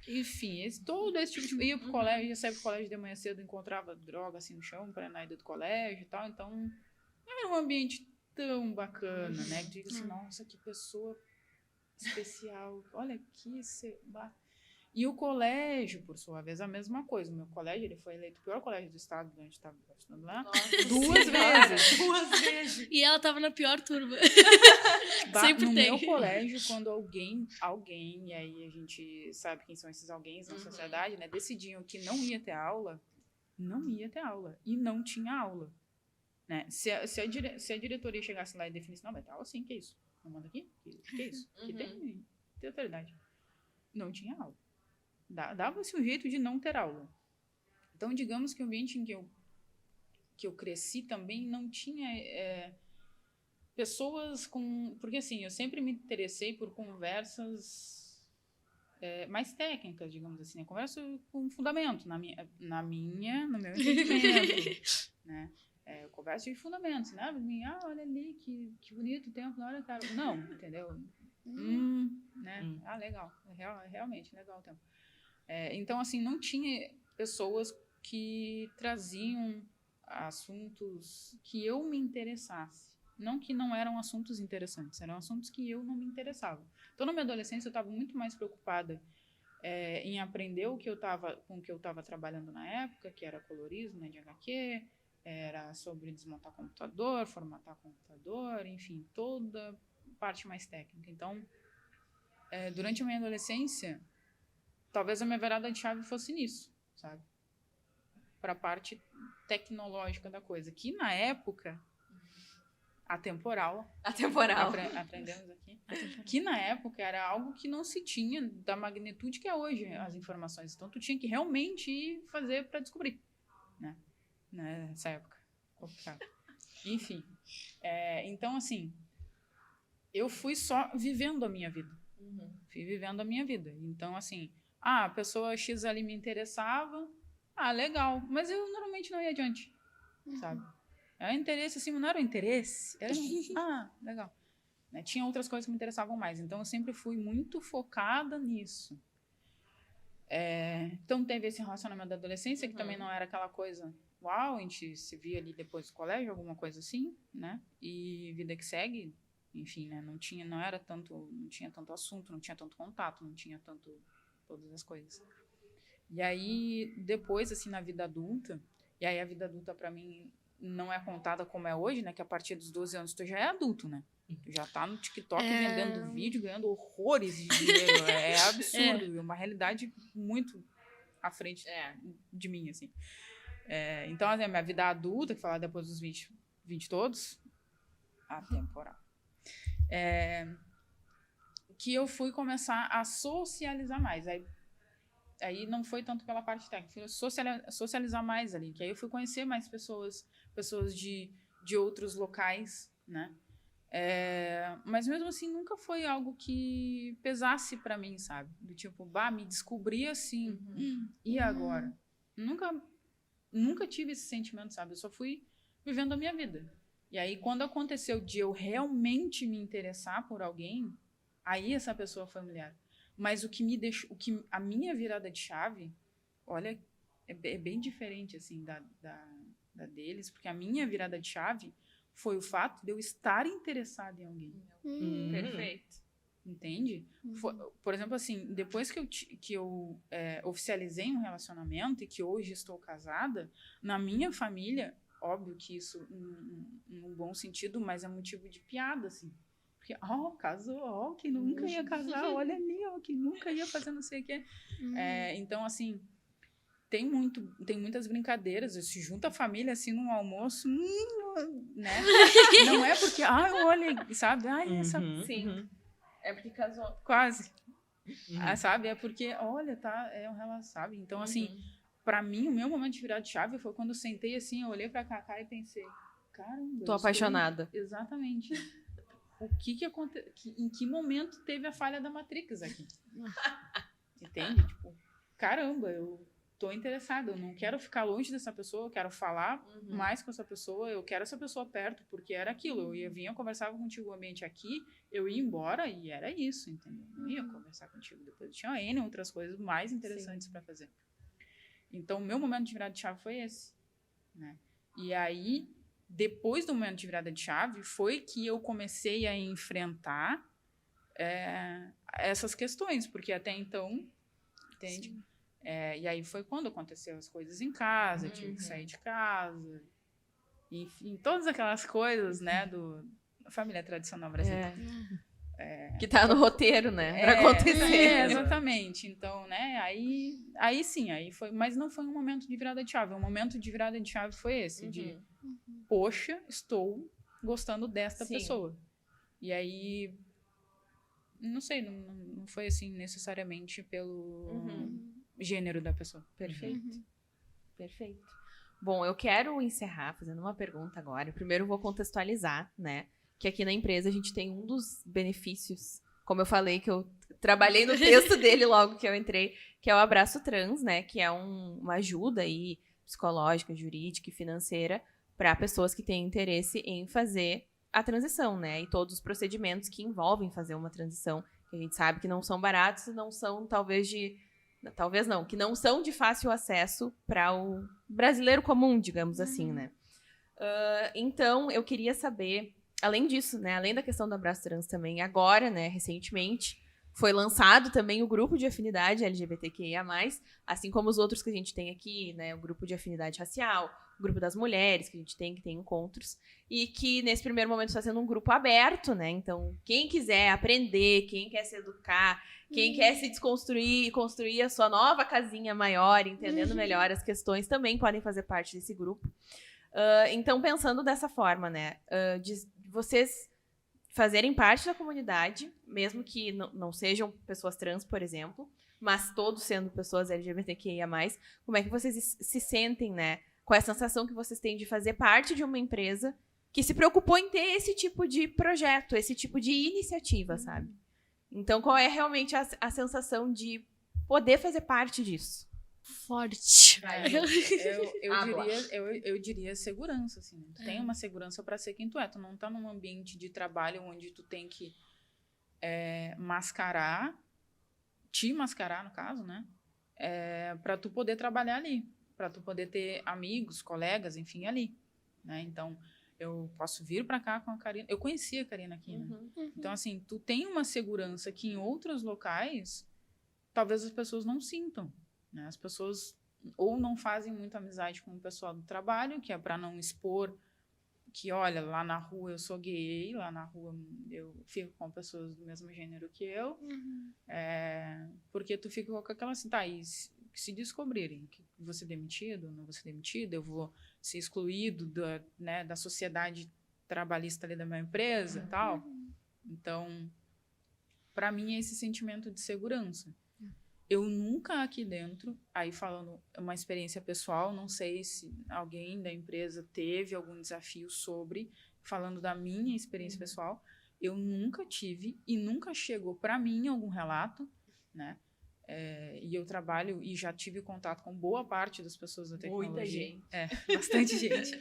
enfim, todo esse tipo de... Ia pro colégio, ia sair pro colégio de manhã cedo, encontrava droga assim no chão para na ida do colégio e tal, então não era um ambiente tão bacana, né? Que diga assim, nossa, que pessoa especial, olha aqui, E o colégio, por sua vez, a mesma coisa. O meu colégio, ele foi eleito o pior colégio do estado, onde estava estudando lá, duas vezes.
E ela tava na pior turma.
No meu colégio, quando alguém, e aí a gente sabe quem são esses alguém na sociedade, né, decidiam que não ia ter aula, não ia ter aula. E não tinha aula. Né? Se a diretoria chegasse lá e definisse, não, vai ter aula sim, que é isso? Não manda aqui? Que é isso? Que tem autoridade. Não tinha aula. Dava-se um jeito de não ter aula. Então, digamos que o ambiente em que eu cresci também não tinha pessoas com... Porque, assim, eu sempre me interessei por conversas mais técnicas, digamos assim. Né? Conversa com fundamento, no meu entendimento. Né? Eu converso de fundamentos, né? Olha ali, que bonito o tempo, olha, cara. Não, entendeu? Né? Legal. Realmente, legal o tempo. Então, assim, não tinha pessoas que traziam assuntos que eu me interessasse. Não que não eram assuntos interessantes, eram assuntos que eu não me interessava. Então, na minha adolescência, eu estava muito mais preocupada em aprender com o que eu estava trabalhando na época, que era colorismo, né, de HQ, era sobre desmontar computador, formatar computador, enfim, toda parte mais técnica. Então, durante a minha adolescência, talvez a minha virada de chave fosse nisso, sabe? Para a parte tecnológica da coisa. Que na época, atemporal. Aprendemos aqui. Que na época era algo que não se tinha da magnitude que é hoje as informações. Então, tu tinha que realmente ir fazer para descobrir, né? Nessa época. Complicado. Enfim. Então, assim, eu fui só vivendo a minha vida. Fui vivendo a minha vida. Então, assim, a pessoa X ali me interessava, legal, mas eu normalmente não ia adiante, sabe? Era interesse, assim, não era o interesse, era legal. Né? Tinha outras coisas que me interessavam mais, então eu sempre fui muito focada nisso. Então teve esse relacionamento da adolescência, que também não era aquela coisa, uau, a gente se via ali depois do colégio, alguma coisa assim, né? E vida que segue, enfim, né? Não tinha tanto assunto, não tinha tanto contato, não tinha todas as coisas. E aí, depois, assim, na vida adulta, e aí a vida adulta pra mim não é contada como é hoje, né? Que a partir dos 12 anos tu já é adulto, né? Tu já tá no TikTok vendendo vídeo, ganhando horrores de dinheiro. É absurdo. É uma realidade muito à frente de mim, assim. Então, assim, a minha vida adulta, que falar depois dos 20 todos, atemporal. Que eu fui começar a socializar mais. Aí não foi tanto pela parte técnica, fui socializar mais ali. Que aí eu fui conhecer mais pessoas de outros locais, né? Mas mesmo assim, nunca foi algo que pesasse pra mim, sabe? Do tipo, me descobri assim, e agora? Nunca tive esse sentimento, sabe? Eu só fui vivendo a minha vida. E aí, quando aconteceu de eu realmente me interessar por alguém, aí essa pessoa foi mulher. Mas a minha virada de chave, olha, é bem diferente, assim, da deles, porque a minha virada de chave foi o fato de eu estar interessada em alguém.
Perfeito.
Entende? Por exemplo, assim, depois que eu oficializei um relacionamento e que hoje estou casada, na minha família, óbvio que isso num bom sentido, mas é motivo de piada, assim. Porque, casou, que nunca ia casar, olha ali, que nunca ia fazer não sei o quê. Então, assim, tem muitas brincadeiras, se junta a família, assim, num almoço, né? Não é porque, olha, sabe? Essa...
Sim. É porque casou.
Quase. sabe? É porque, olha, tá, é um relação, sabe? Então, assim, pra mim, o meu momento de virar de chave foi quando eu sentei assim, eu olhei pra Cacá e pensei, caramba.
Tô apaixonada.
Exatamente. O que aconteceu? Em que momento teve a falha da Matrix aqui? Entende? Tipo, caramba, eu tô interessada, eu não quero ficar longe dessa pessoa, eu quero falar mais com essa pessoa, eu quero essa pessoa perto, porque era aquilo, eu vinha conversar contigo o ambiente aqui, eu ia embora e era isso, entendeu? Eu não ia conversar contigo depois, tinha N outras coisas mais interessantes para fazer. Então, o meu momento de virada de chave foi esse, né? E aí, depois do momento de virada de chave, foi que eu comecei a enfrentar essas questões, porque até então, entende? E aí foi quando aconteceu as coisas em casa, eu tive que sair de casa, enfim, todas aquelas coisas, né, da família tradicional brasileira.
Que tá no roteiro, né, pra acontecer.
Exatamente. Então, né, aí sim, aí foi, mas não foi um momento de virada de chave, o momento de virada de chave foi esse, de, poxa, estou gostando desta pessoa. E aí, não sei, não foi assim necessariamente pelo gênero da pessoa.
Perfeito. Perfeito. Bom, eu quero encerrar fazendo uma pergunta agora. Primeiro eu vou contextualizar, né? Que aqui na empresa a gente tem um dos benefícios, como eu falei, que eu trabalhei no texto dele logo que eu entrei, que é o Abraço Trans, né? Que é uma ajuda aí psicológica, jurídica e financeira para pessoas que têm interesse em fazer a transição, né? E todos os procedimentos que envolvem fazer uma transição, que a gente sabe que não são baratos, não são que não são de fácil acesso para o brasileiro comum, digamos assim, né? Então, eu queria saber, além disso, né, além da questão do Abraço Trans também, agora, né, recentemente, foi lançado também o grupo de afinidade LGBTQIA+, assim como os outros que a gente tem aqui, né, o grupo de afinidade racial, o grupo das mulheres que a gente tem, que tem encontros, e que nesse primeiro momento está sendo um grupo aberto, né, então quem quiser aprender, quem quer se educar, quem quer se desconstruir e construir a sua nova casinha maior, entendendo melhor as questões, também podem fazer parte desse grupo. Então, pensando dessa forma, né, de vocês fazerem parte da comunidade, mesmo que não sejam pessoas trans, por exemplo, mas todos sendo pessoas LGBTQIA+, como é que vocês se sentem, né, com a sensação que vocês têm de fazer parte de uma empresa que se preocupou em ter esse tipo de projeto, esse tipo de iniciativa, sabe? Então, qual é realmente a sensação de poder fazer parte disso?
Forte.
Eu diria segurança, assim. Tu tem uma segurança para ser quem tu é. Tu não tá num ambiente de trabalho onde tu tem que te mascarar, no caso, né? Para tu poder trabalhar ali. Para tu poder ter amigos, colegas, enfim, ali. Né? Então, eu posso vir para cá com a Karina. Eu conhecia a Karina aqui, né? Então, assim, tu tem uma segurança que em outros locais, talvez as pessoas não sintam. Né? As pessoas ou não fazem muita amizade com o pessoal do trabalho, que é para não expor que, olha, lá na rua eu sou gay, lá na rua eu fico com pessoas do mesmo gênero que eu, porque tu fica com aquela assim, tá, e se descobrirem que vou ser demitido, não vou ser demitido, eu vou ser excluído da sociedade trabalhista ali da minha empresa e tal. Então, para mim é esse sentimento de segurança. Eu nunca aqui dentro, aí falando uma experiência pessoal, não sei se alguém da empresa teve algum desafio falando da minha experiência pessoal, eu nunca tive e nunca chegou para mim algum relato, né? E eu trabalho e já tive contato com boa parte das pessoas da tecnologia.
Muita gente.
Bastante gente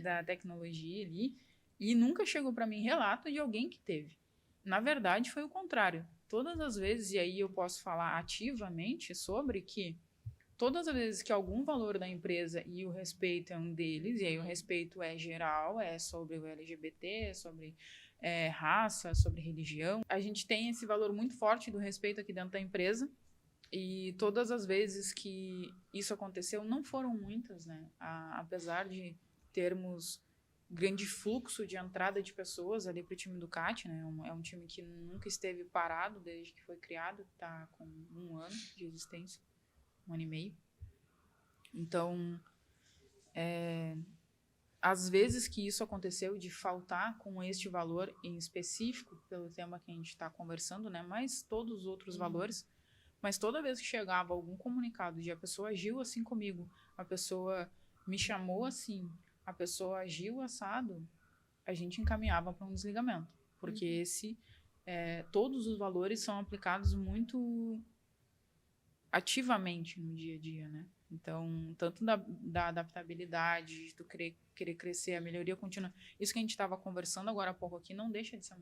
da tecnologia ali. E nunca chegou para mim relato de alguém que teve. Na verdade, foi o contrário. Todas as vezes, e aí eu posso falar ativamente sobre que todas as vezes que algum valor da empresa, e o respeito é um deles, e aí o respeito é geral, é sobre o LGBT, é sobre raça, sobre religião, a gente tem esse valor muito forte do respeito aqui dentro da empresa, e todas as vezes que isso aconteceu, não foram muitas, né? Apesar de termos grande fluxo de entrada de pessoas ali para o time do CAT, né? É um time que nunca esteve parado desde que foi criado, está com 1 ano de existência, 1 ano e meio. Então, às vezes que isso aconteceu de faltar com este valor em específico, pelo tema que a gente está conversando, né? Mas todos os outros valores. Mas toda vez que chegava algum comunicado de a pessoa agiu assim comigo, a pessoa me chamou assim, a pessoa agiu assado, a gente encaminhava para um desligamento. Porque todos os valores são aplicados muito ativamente no dia a dia, né? Então, tanto da adaptabilidade, de tu querer crescer, a melhoria contínua. Isso que a gente estava conversando agora há pouco aqui não deixa de ser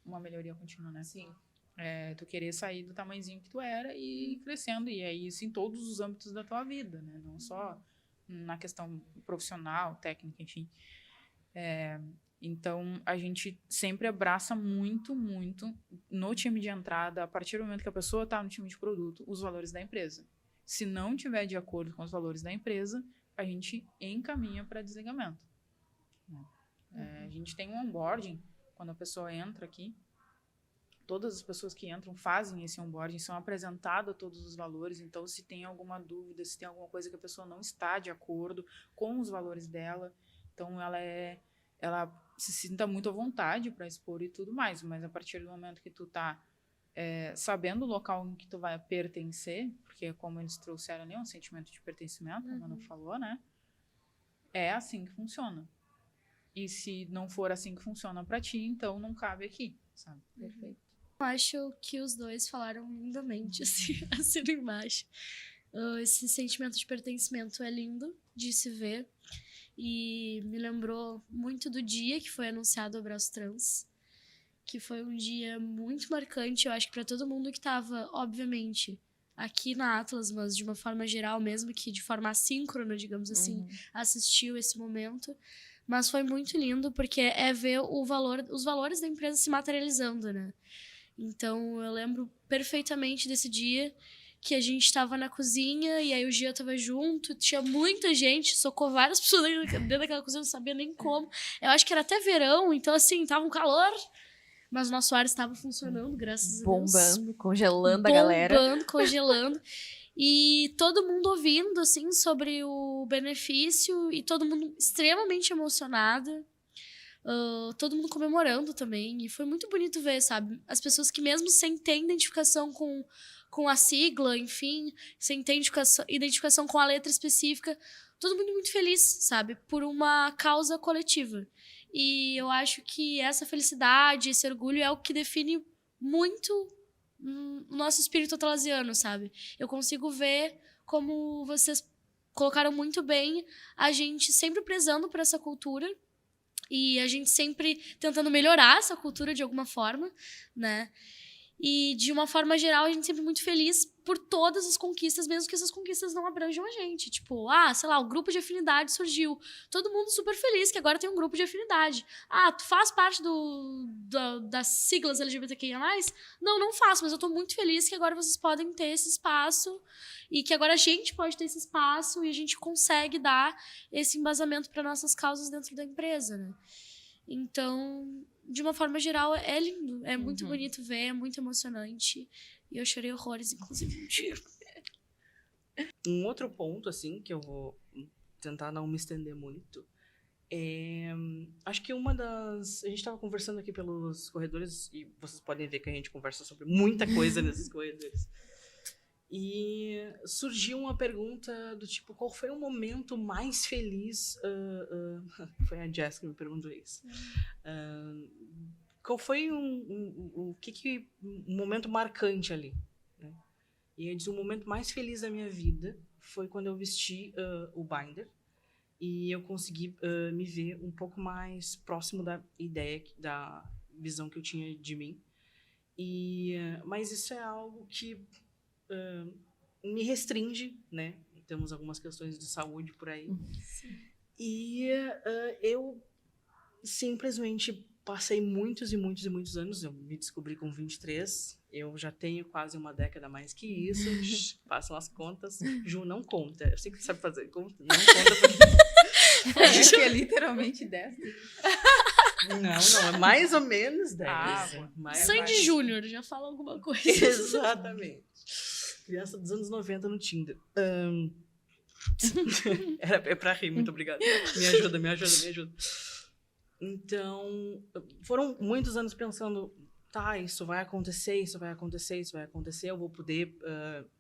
uma melhoria contínua, né?
Sim.
Tu querer sair do tamanhozinho que tu era e ir crescendo. E é isso em todos os âmbitos da tua vida, né? Não só na questão profissional, técnica, enfim. Então, a gente sempre abraça muito, muito no time de entrada, a partir do momento que a pessoa está no time de produto, os valores da empresa. Se não tiver de acordo com os valores da empresa, a gente encaminha para desligamento. A gente tem um onboarding, quando a pessoa entra aqui, todas as pessoas que entram fazem esse onboarding, são apresentados todos os valores, então se tem alguma dúvida, se tem alguma coisa que a pessoa não está de acordo com os valores dela, então ela se sinta muito à vontade para expor e tudo mais, mas a partir do momento que tu tá sabendo o local em que tu vai pertencer, porque como eles trouxeram ali, um sentimento de pertencimento, a Manu falou, né? É assim que funciona. E se não for assim que funciona para ti, então não cabe aqui, sabe?
Perfeito. Eu acho que os dois falaram lindamente, assim, assino embaixo. Esse sentimento de pertencimento é lindo de se ver. E me lembrou muito do dia que foi anunciado o Abraço Trans, que foi um dia muito marcante, eu acho que para todo mundo que estava, obviamente, aqui na Atlas, mas de uma forma geral, mesmo que de forma assíncrona, digamos assim, assistiu esse momento. Mas foi muito lindo, porque é ver os valores da empresa se materializando, né? Então, eu lembro perfeitamente desse dia que a gente estava na cozinha e aí o Gia estava junto, tinha muita gente, socou várias pessoas dentro daquela cozinha, não sabia nem como. Eu acho que era até verão, então assim, tava um calor, mas o nosso ar estava funcionando, graças a Deus.
Bombando, congelando a galera.
Bombando, congelando. E todo mundo ouvindo, assim, sobre o benefício e todo mundo extremamente emocionado. Todo mundo comemorando também. E foi muito bonito ver, sabe? As pessoas que mesmo sem ter identificação com a sigla, enfim, sem ter identificação com a letra específica, todo mundo muito feliz, sabe? Por uma causa coletiva. E eu acho que essa felicidade, esse orgulho é o que define muito o nosso espírito atlasiano, sabe? Eu consigo ver como vocês colocaram muito bem, a gente sempre prezando por essa cultura e a gente sempre tentando melhorar essa cultura de alguma forma, né? E, de uma forma geral, a gente sempre muito feliz por todas as conquistas, mesmo que essas conquistas não abranjam a gente. Tipo, sei lá, o grupo de afinidade surgiu. Todo mundo super feliz que agora tem um grupo de afinidade. Tu faz parte das siglas LGBTQIA+? Não faço, mas eu tô muito feliz que agora vocês podem ter esse espaço e que agora a gente pode ter esse espaço e a gente consegue dar esse embasamento para nossas causas dentro da empresa, né? Então, de uma forma geral, é lindo. É muito bonito ver, é muito emocionante. E eu chorei horrores, inclusive, no tiro.
Um outro ponto, assim, que eu vou tentar não me estender muito, acho que a gente estava conversando aqui pelos corredores, e vocês podem ver que a gente conversa sobre muita coisa nesses corredores. E surgiu uma pergunta do tipo, qual foi o momento mais feliz? Foi a Jess que me perguntou isso. Qual foi um momento marcante ali? Né? E eu disse, o momento mais feliz da minha vida foi quando eu vesti o binder e eu consegui me ver um pouco mais próximo da ideia, da visão que eu tinha de mim. Mas isso é algo que me restringe, né? Temos algumas questões de saúde por aí. Sim. E eu simplesmente passei muitos e muitos e muitos anos. Eu me descobri com 23. Eu já tenho quase uma década a mais que isso. Façam as contas. Ju, não conta. Eu sei que você sabe fazer conta. Não conta porque...
Acho que é literalmente 10.
Não, é mais ou menos 10.
Sandy Júnior, já fala alguma coisa.
Exatamente. Criança dos anos 90 no Tinder. É pra rir, muito obrigada. Me ajuda. Então, foram muitos anos pensando, tá, isso vai acontecer, eu vou poder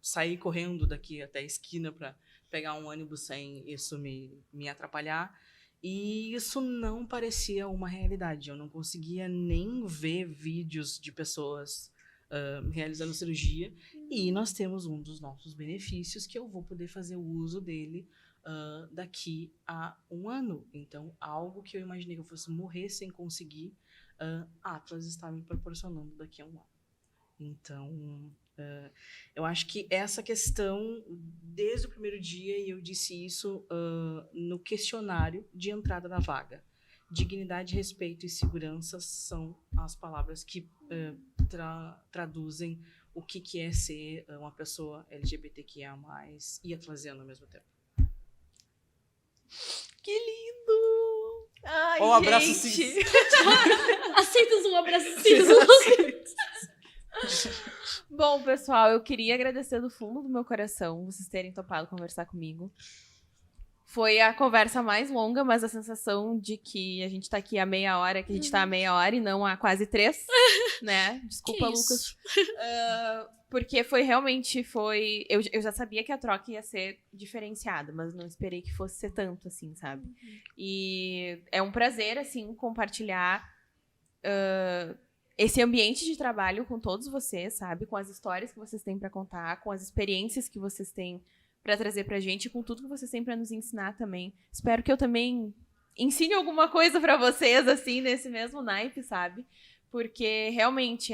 sair correndo daqui até a esquina para pegar um ônibus sem isso me atrapalhar. E isso não parecia uma realidade. Eu não conseguia nem ver vídeos de pessoas realizando cirurgia. E nós temos um dos nossos benefícios, que eu vou poder fazer o uso dele daqui a 1 ano. Então, algo que eu imaginei que eu fosse morrer sem conseguir, Atlas está me proporcionando daqui a 1 ano. Então, eu acho que essa questão, desde o primeiro dia, e eu disse isso no questionário de entrada da vaga, dignidade, respeito e segurança são as palavras que traduzem o que é ser uma pessoa LGBTQIA+, e atlasiana ao mesmo tempo.
Que lindo! Ai,
Ó, abraço
gente!
Aceitas um abraço cis?
Bom, pessoal, eu queria agradecer do fundo do meu coração vocês terem topado conversar comigo. Foi a conversa mais longa, mas a sensação de que a gente tá aqui há meia hora, que a gente tá há meia hora e não há quase 3, né? Desculpa, Lucas. Porque eu já sabia que a troca ia ser diferenciada, mas não esperei que fosse ser tanto, assim, sabe? E é um prazer, assim, compartilhar esse ambiente de trabalho com todos vocês, sabe? Com as histórias que vocês têm pra contar, com as experiências que vocês têm pra trazer pra gente, com tudo que vocês têm pra nos ensinar também. Espero que eu também ensine alguma coisa pra vocês, assim, nesse mesmo naipe, sabe? Porque realmente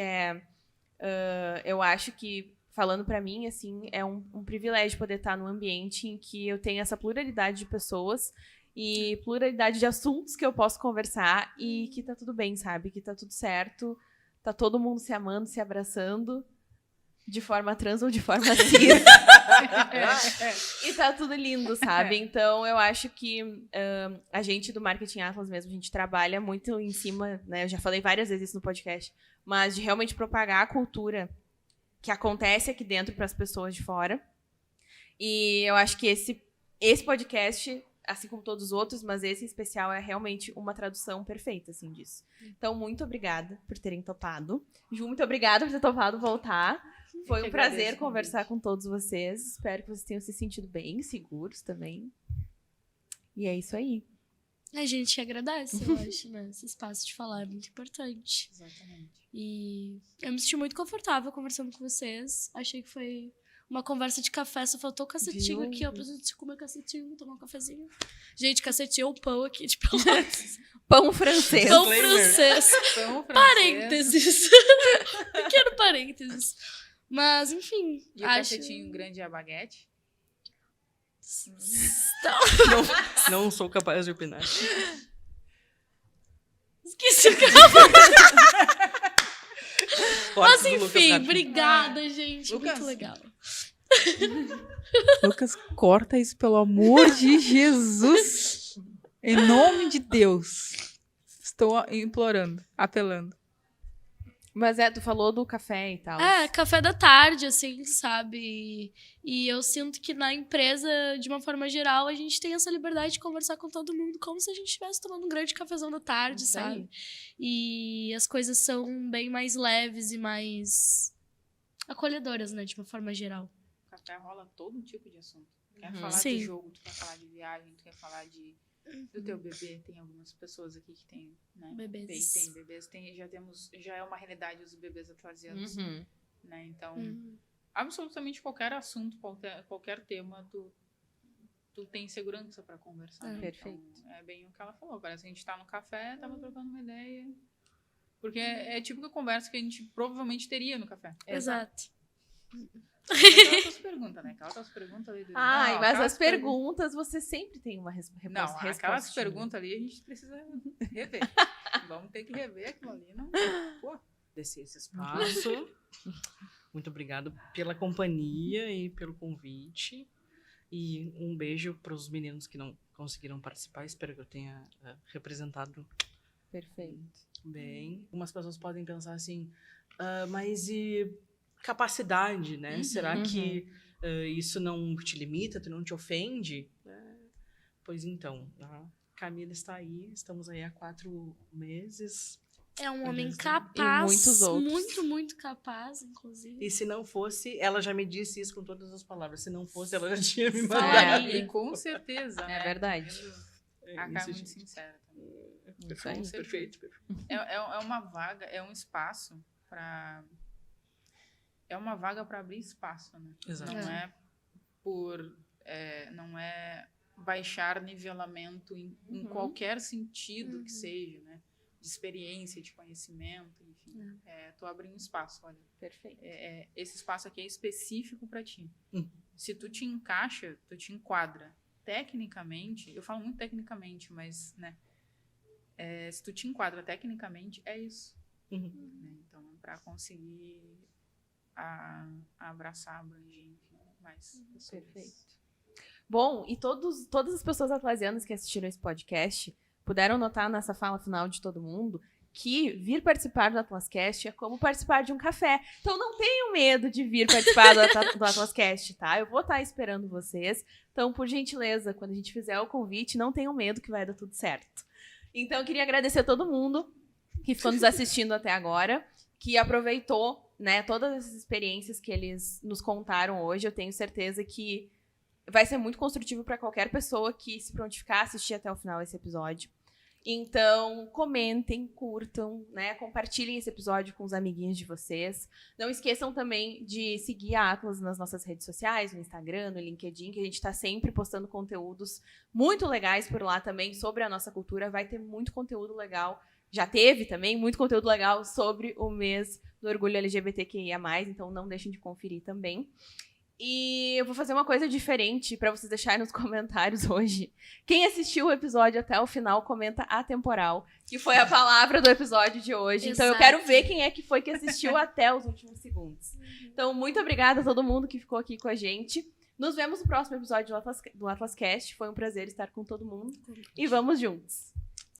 eu acho que, falando pra mim, assim, é um privilégio poder estar num ambiente em que eu tenho essa pluralidade de pessoas e pluralidade de assuntos que eu posso conversar e que tá tudo bem, sabe? Que tá tudo certo, tá todo mundo se amando, se abraçando, de forma trans ou de forma cis. E tá tudo lindo, sabe? Então, eu acho que a gente do Marketing Atlas mesmo, a gente trabalha muito em cima, né? Eu já falei várias vezes isso no podcast, mas de realmente propagar a cultura que acontece aqui dentro para as pessoas de fora. E eu acho que esse podcast, assim como todos os outros, mas esse em especial é realmente uma tradução perfeita, assim, disso. Então, muito obrigada por terem topado. Ju, muito obrigada por ter topado voltar. Foi um prazer conversar com todos vocês. Espero que vocês tenham se sentido bem, seguros também. E é isso aí.
A gente agradece, eu acho, né? Esse espaço de falar é muito importante.
Exatamente.
E eu me senti muito confortável conversando com vocês. Achei que foi uma conversa de café, só faltou o cacetinho aqui. Eu preciso comer cacetinho, tomar um cafezinho. Gente, cacetinho ou pão aqui de Pelotas.
Pão francês.
Pão francês.
Pão francês.
Parênteses. Pequeno parênteses. Mas, enfim.
E o cacetinho grande é a baguete?
Não sou capaz de opinar.
Esqueci o que eu ia falar. Mas,
Cortes do Lucas
enfim,
Gato.
obrigada, gente.
Lucas.
Muito legal.
Lucas, corta isso, pelo amor de Jesus. Em nome de Deus. Estou implorando, apelando.
Mas tu falou do café e tal.
Café da tarde, assim, sabe? E eu sinto que na empresa, de uma forma geral, a gente tem essa liberdade de conversar com todo mundo como se a gente estivesse tomando um grande cafezão da tarde,
Isso
sabe?
aí.
E as coisas são bem mais leves e mais acolhedoras, né? De uma forma geral.
O café rola todo tipo de assunto. Quer
Uhum.
falar
Sim.
de jogo, tu quer falar de viagem, tu quer falar do teu bebê. Tem algumas pessoas aqui que tem, né?
Bebês.
Tem bebês, já é uma realidade os bebês atlasianos,
Uhum.
né? Então,
Uhum.
absolutamente qualquer assunto, qualquer tema, tu tem segurança pra conversar.
É.
Né?
Perfeito.
Então, é bem o que ela falou. Parece que a gente tá no café, tava trocando uma ideia. Porque é tipo a conversa que a gente provavelmente teria no café.
Exato.
Aquelas perguntas, né? Aquelas perguntas ali.
Ai,
Não,
mas
aquelas
as perguntas você sempre tem uma resposta.
Não, aquelas perguntas ali a gente precisa rever. Vamos ter que rever aquilo ali. Não. Pô,
Desse esse espaço. Muito obrigado pela companhia e pelo convite. E um beijo para os meninos que não conseguiram participar. Espero que eu tenha representado
Perfeito.
bem. Algumas pessoas podem pensar assim, mas e capacidade, né? Será que isso não te limita, tu não te ofende? Pois então, a Camila está aí, estamos aí há 4 meses.
É um homem
E
capaz,
muitos outros.
muito, muito capaz, inclusive.
E se não fosse, ela já me disse isso com todas as palavras. Se não fosse, ela já tinha me
Falaria.
mandado.
E com certeza, né?
É verdade.
A Carmen é muito
gente.
sincera também.
Perfeito, perfeito, perfeito.
É uma vaga, é um espaço para... É uma vaga para abrir espaço, né?
Exato.
Não é por... não é baixar nivelamento em qualquer sentido que seja, né? De experiência, de conhecimento, enfim. Tu abre um espaço, olha.
Perfeito.
Esse espaço aqui é específico para ti. Se tu te encaixa, tu te enquadra. Tecnicamente, eu falo muito tecnicamente, mas, né? Se tu te enquadra tecnicamente, é isso. Né? Então, para conseguir abraçar, abranger, enfim, mais pessoas.
Perfeito. Bom, e todas as pessoas atlasianas que assistiram esse podcast puderam notar nessa fala final de todo mundo que vir participar do AtlasCast é como participar de um café. Então não tenham medo de vir participar do AtlasCast, tá? Eu vou estar esperando vocês. Então, por gentileza, quando a gente fizer o convite, não tenham medo que vai dar tudo certo. Então, eu queria agradecer a todo mundo que ficou nos assistindo até agora, que aproveitou, né, todas essas experiências que eles nos contaram hoje. Eu tenho certeza que vai ser muito construtivo para qualquer pessoa que se prontificar a assistir até o final esse episódio. Então, comentem, curtam, né? Compartilhem esse episódio com os amiguinhos de vocês. Não esqueçam também de seguir a Atlas nas nossas redes sociais, no Instagram, no LinkedIn, que a gente está sempre postando conteúdos muito legais por lá também sobre a nossa cultura. Vai ter muito conteúdo legal. Já teve também muito conteúdo legal sobre o mês do orgulho LGBTQIA+, então não deixem de conferir também. E eu vou fazer uma coisa diferente para vocês deixarem nos comentários hoje. Quem assistiu o episódio até o final, comenta atemporal, que foi a palavra do episódio de hoje. Então eu quero ver quem é que foi que assistiu até os últimos segundos. Então, muito obrigada a todo mundo que ficou aqui com a gente. Nos vemos no próximo episódio do AtlasCast. Foi um prazer estar com todo mundo. E vamos juntos!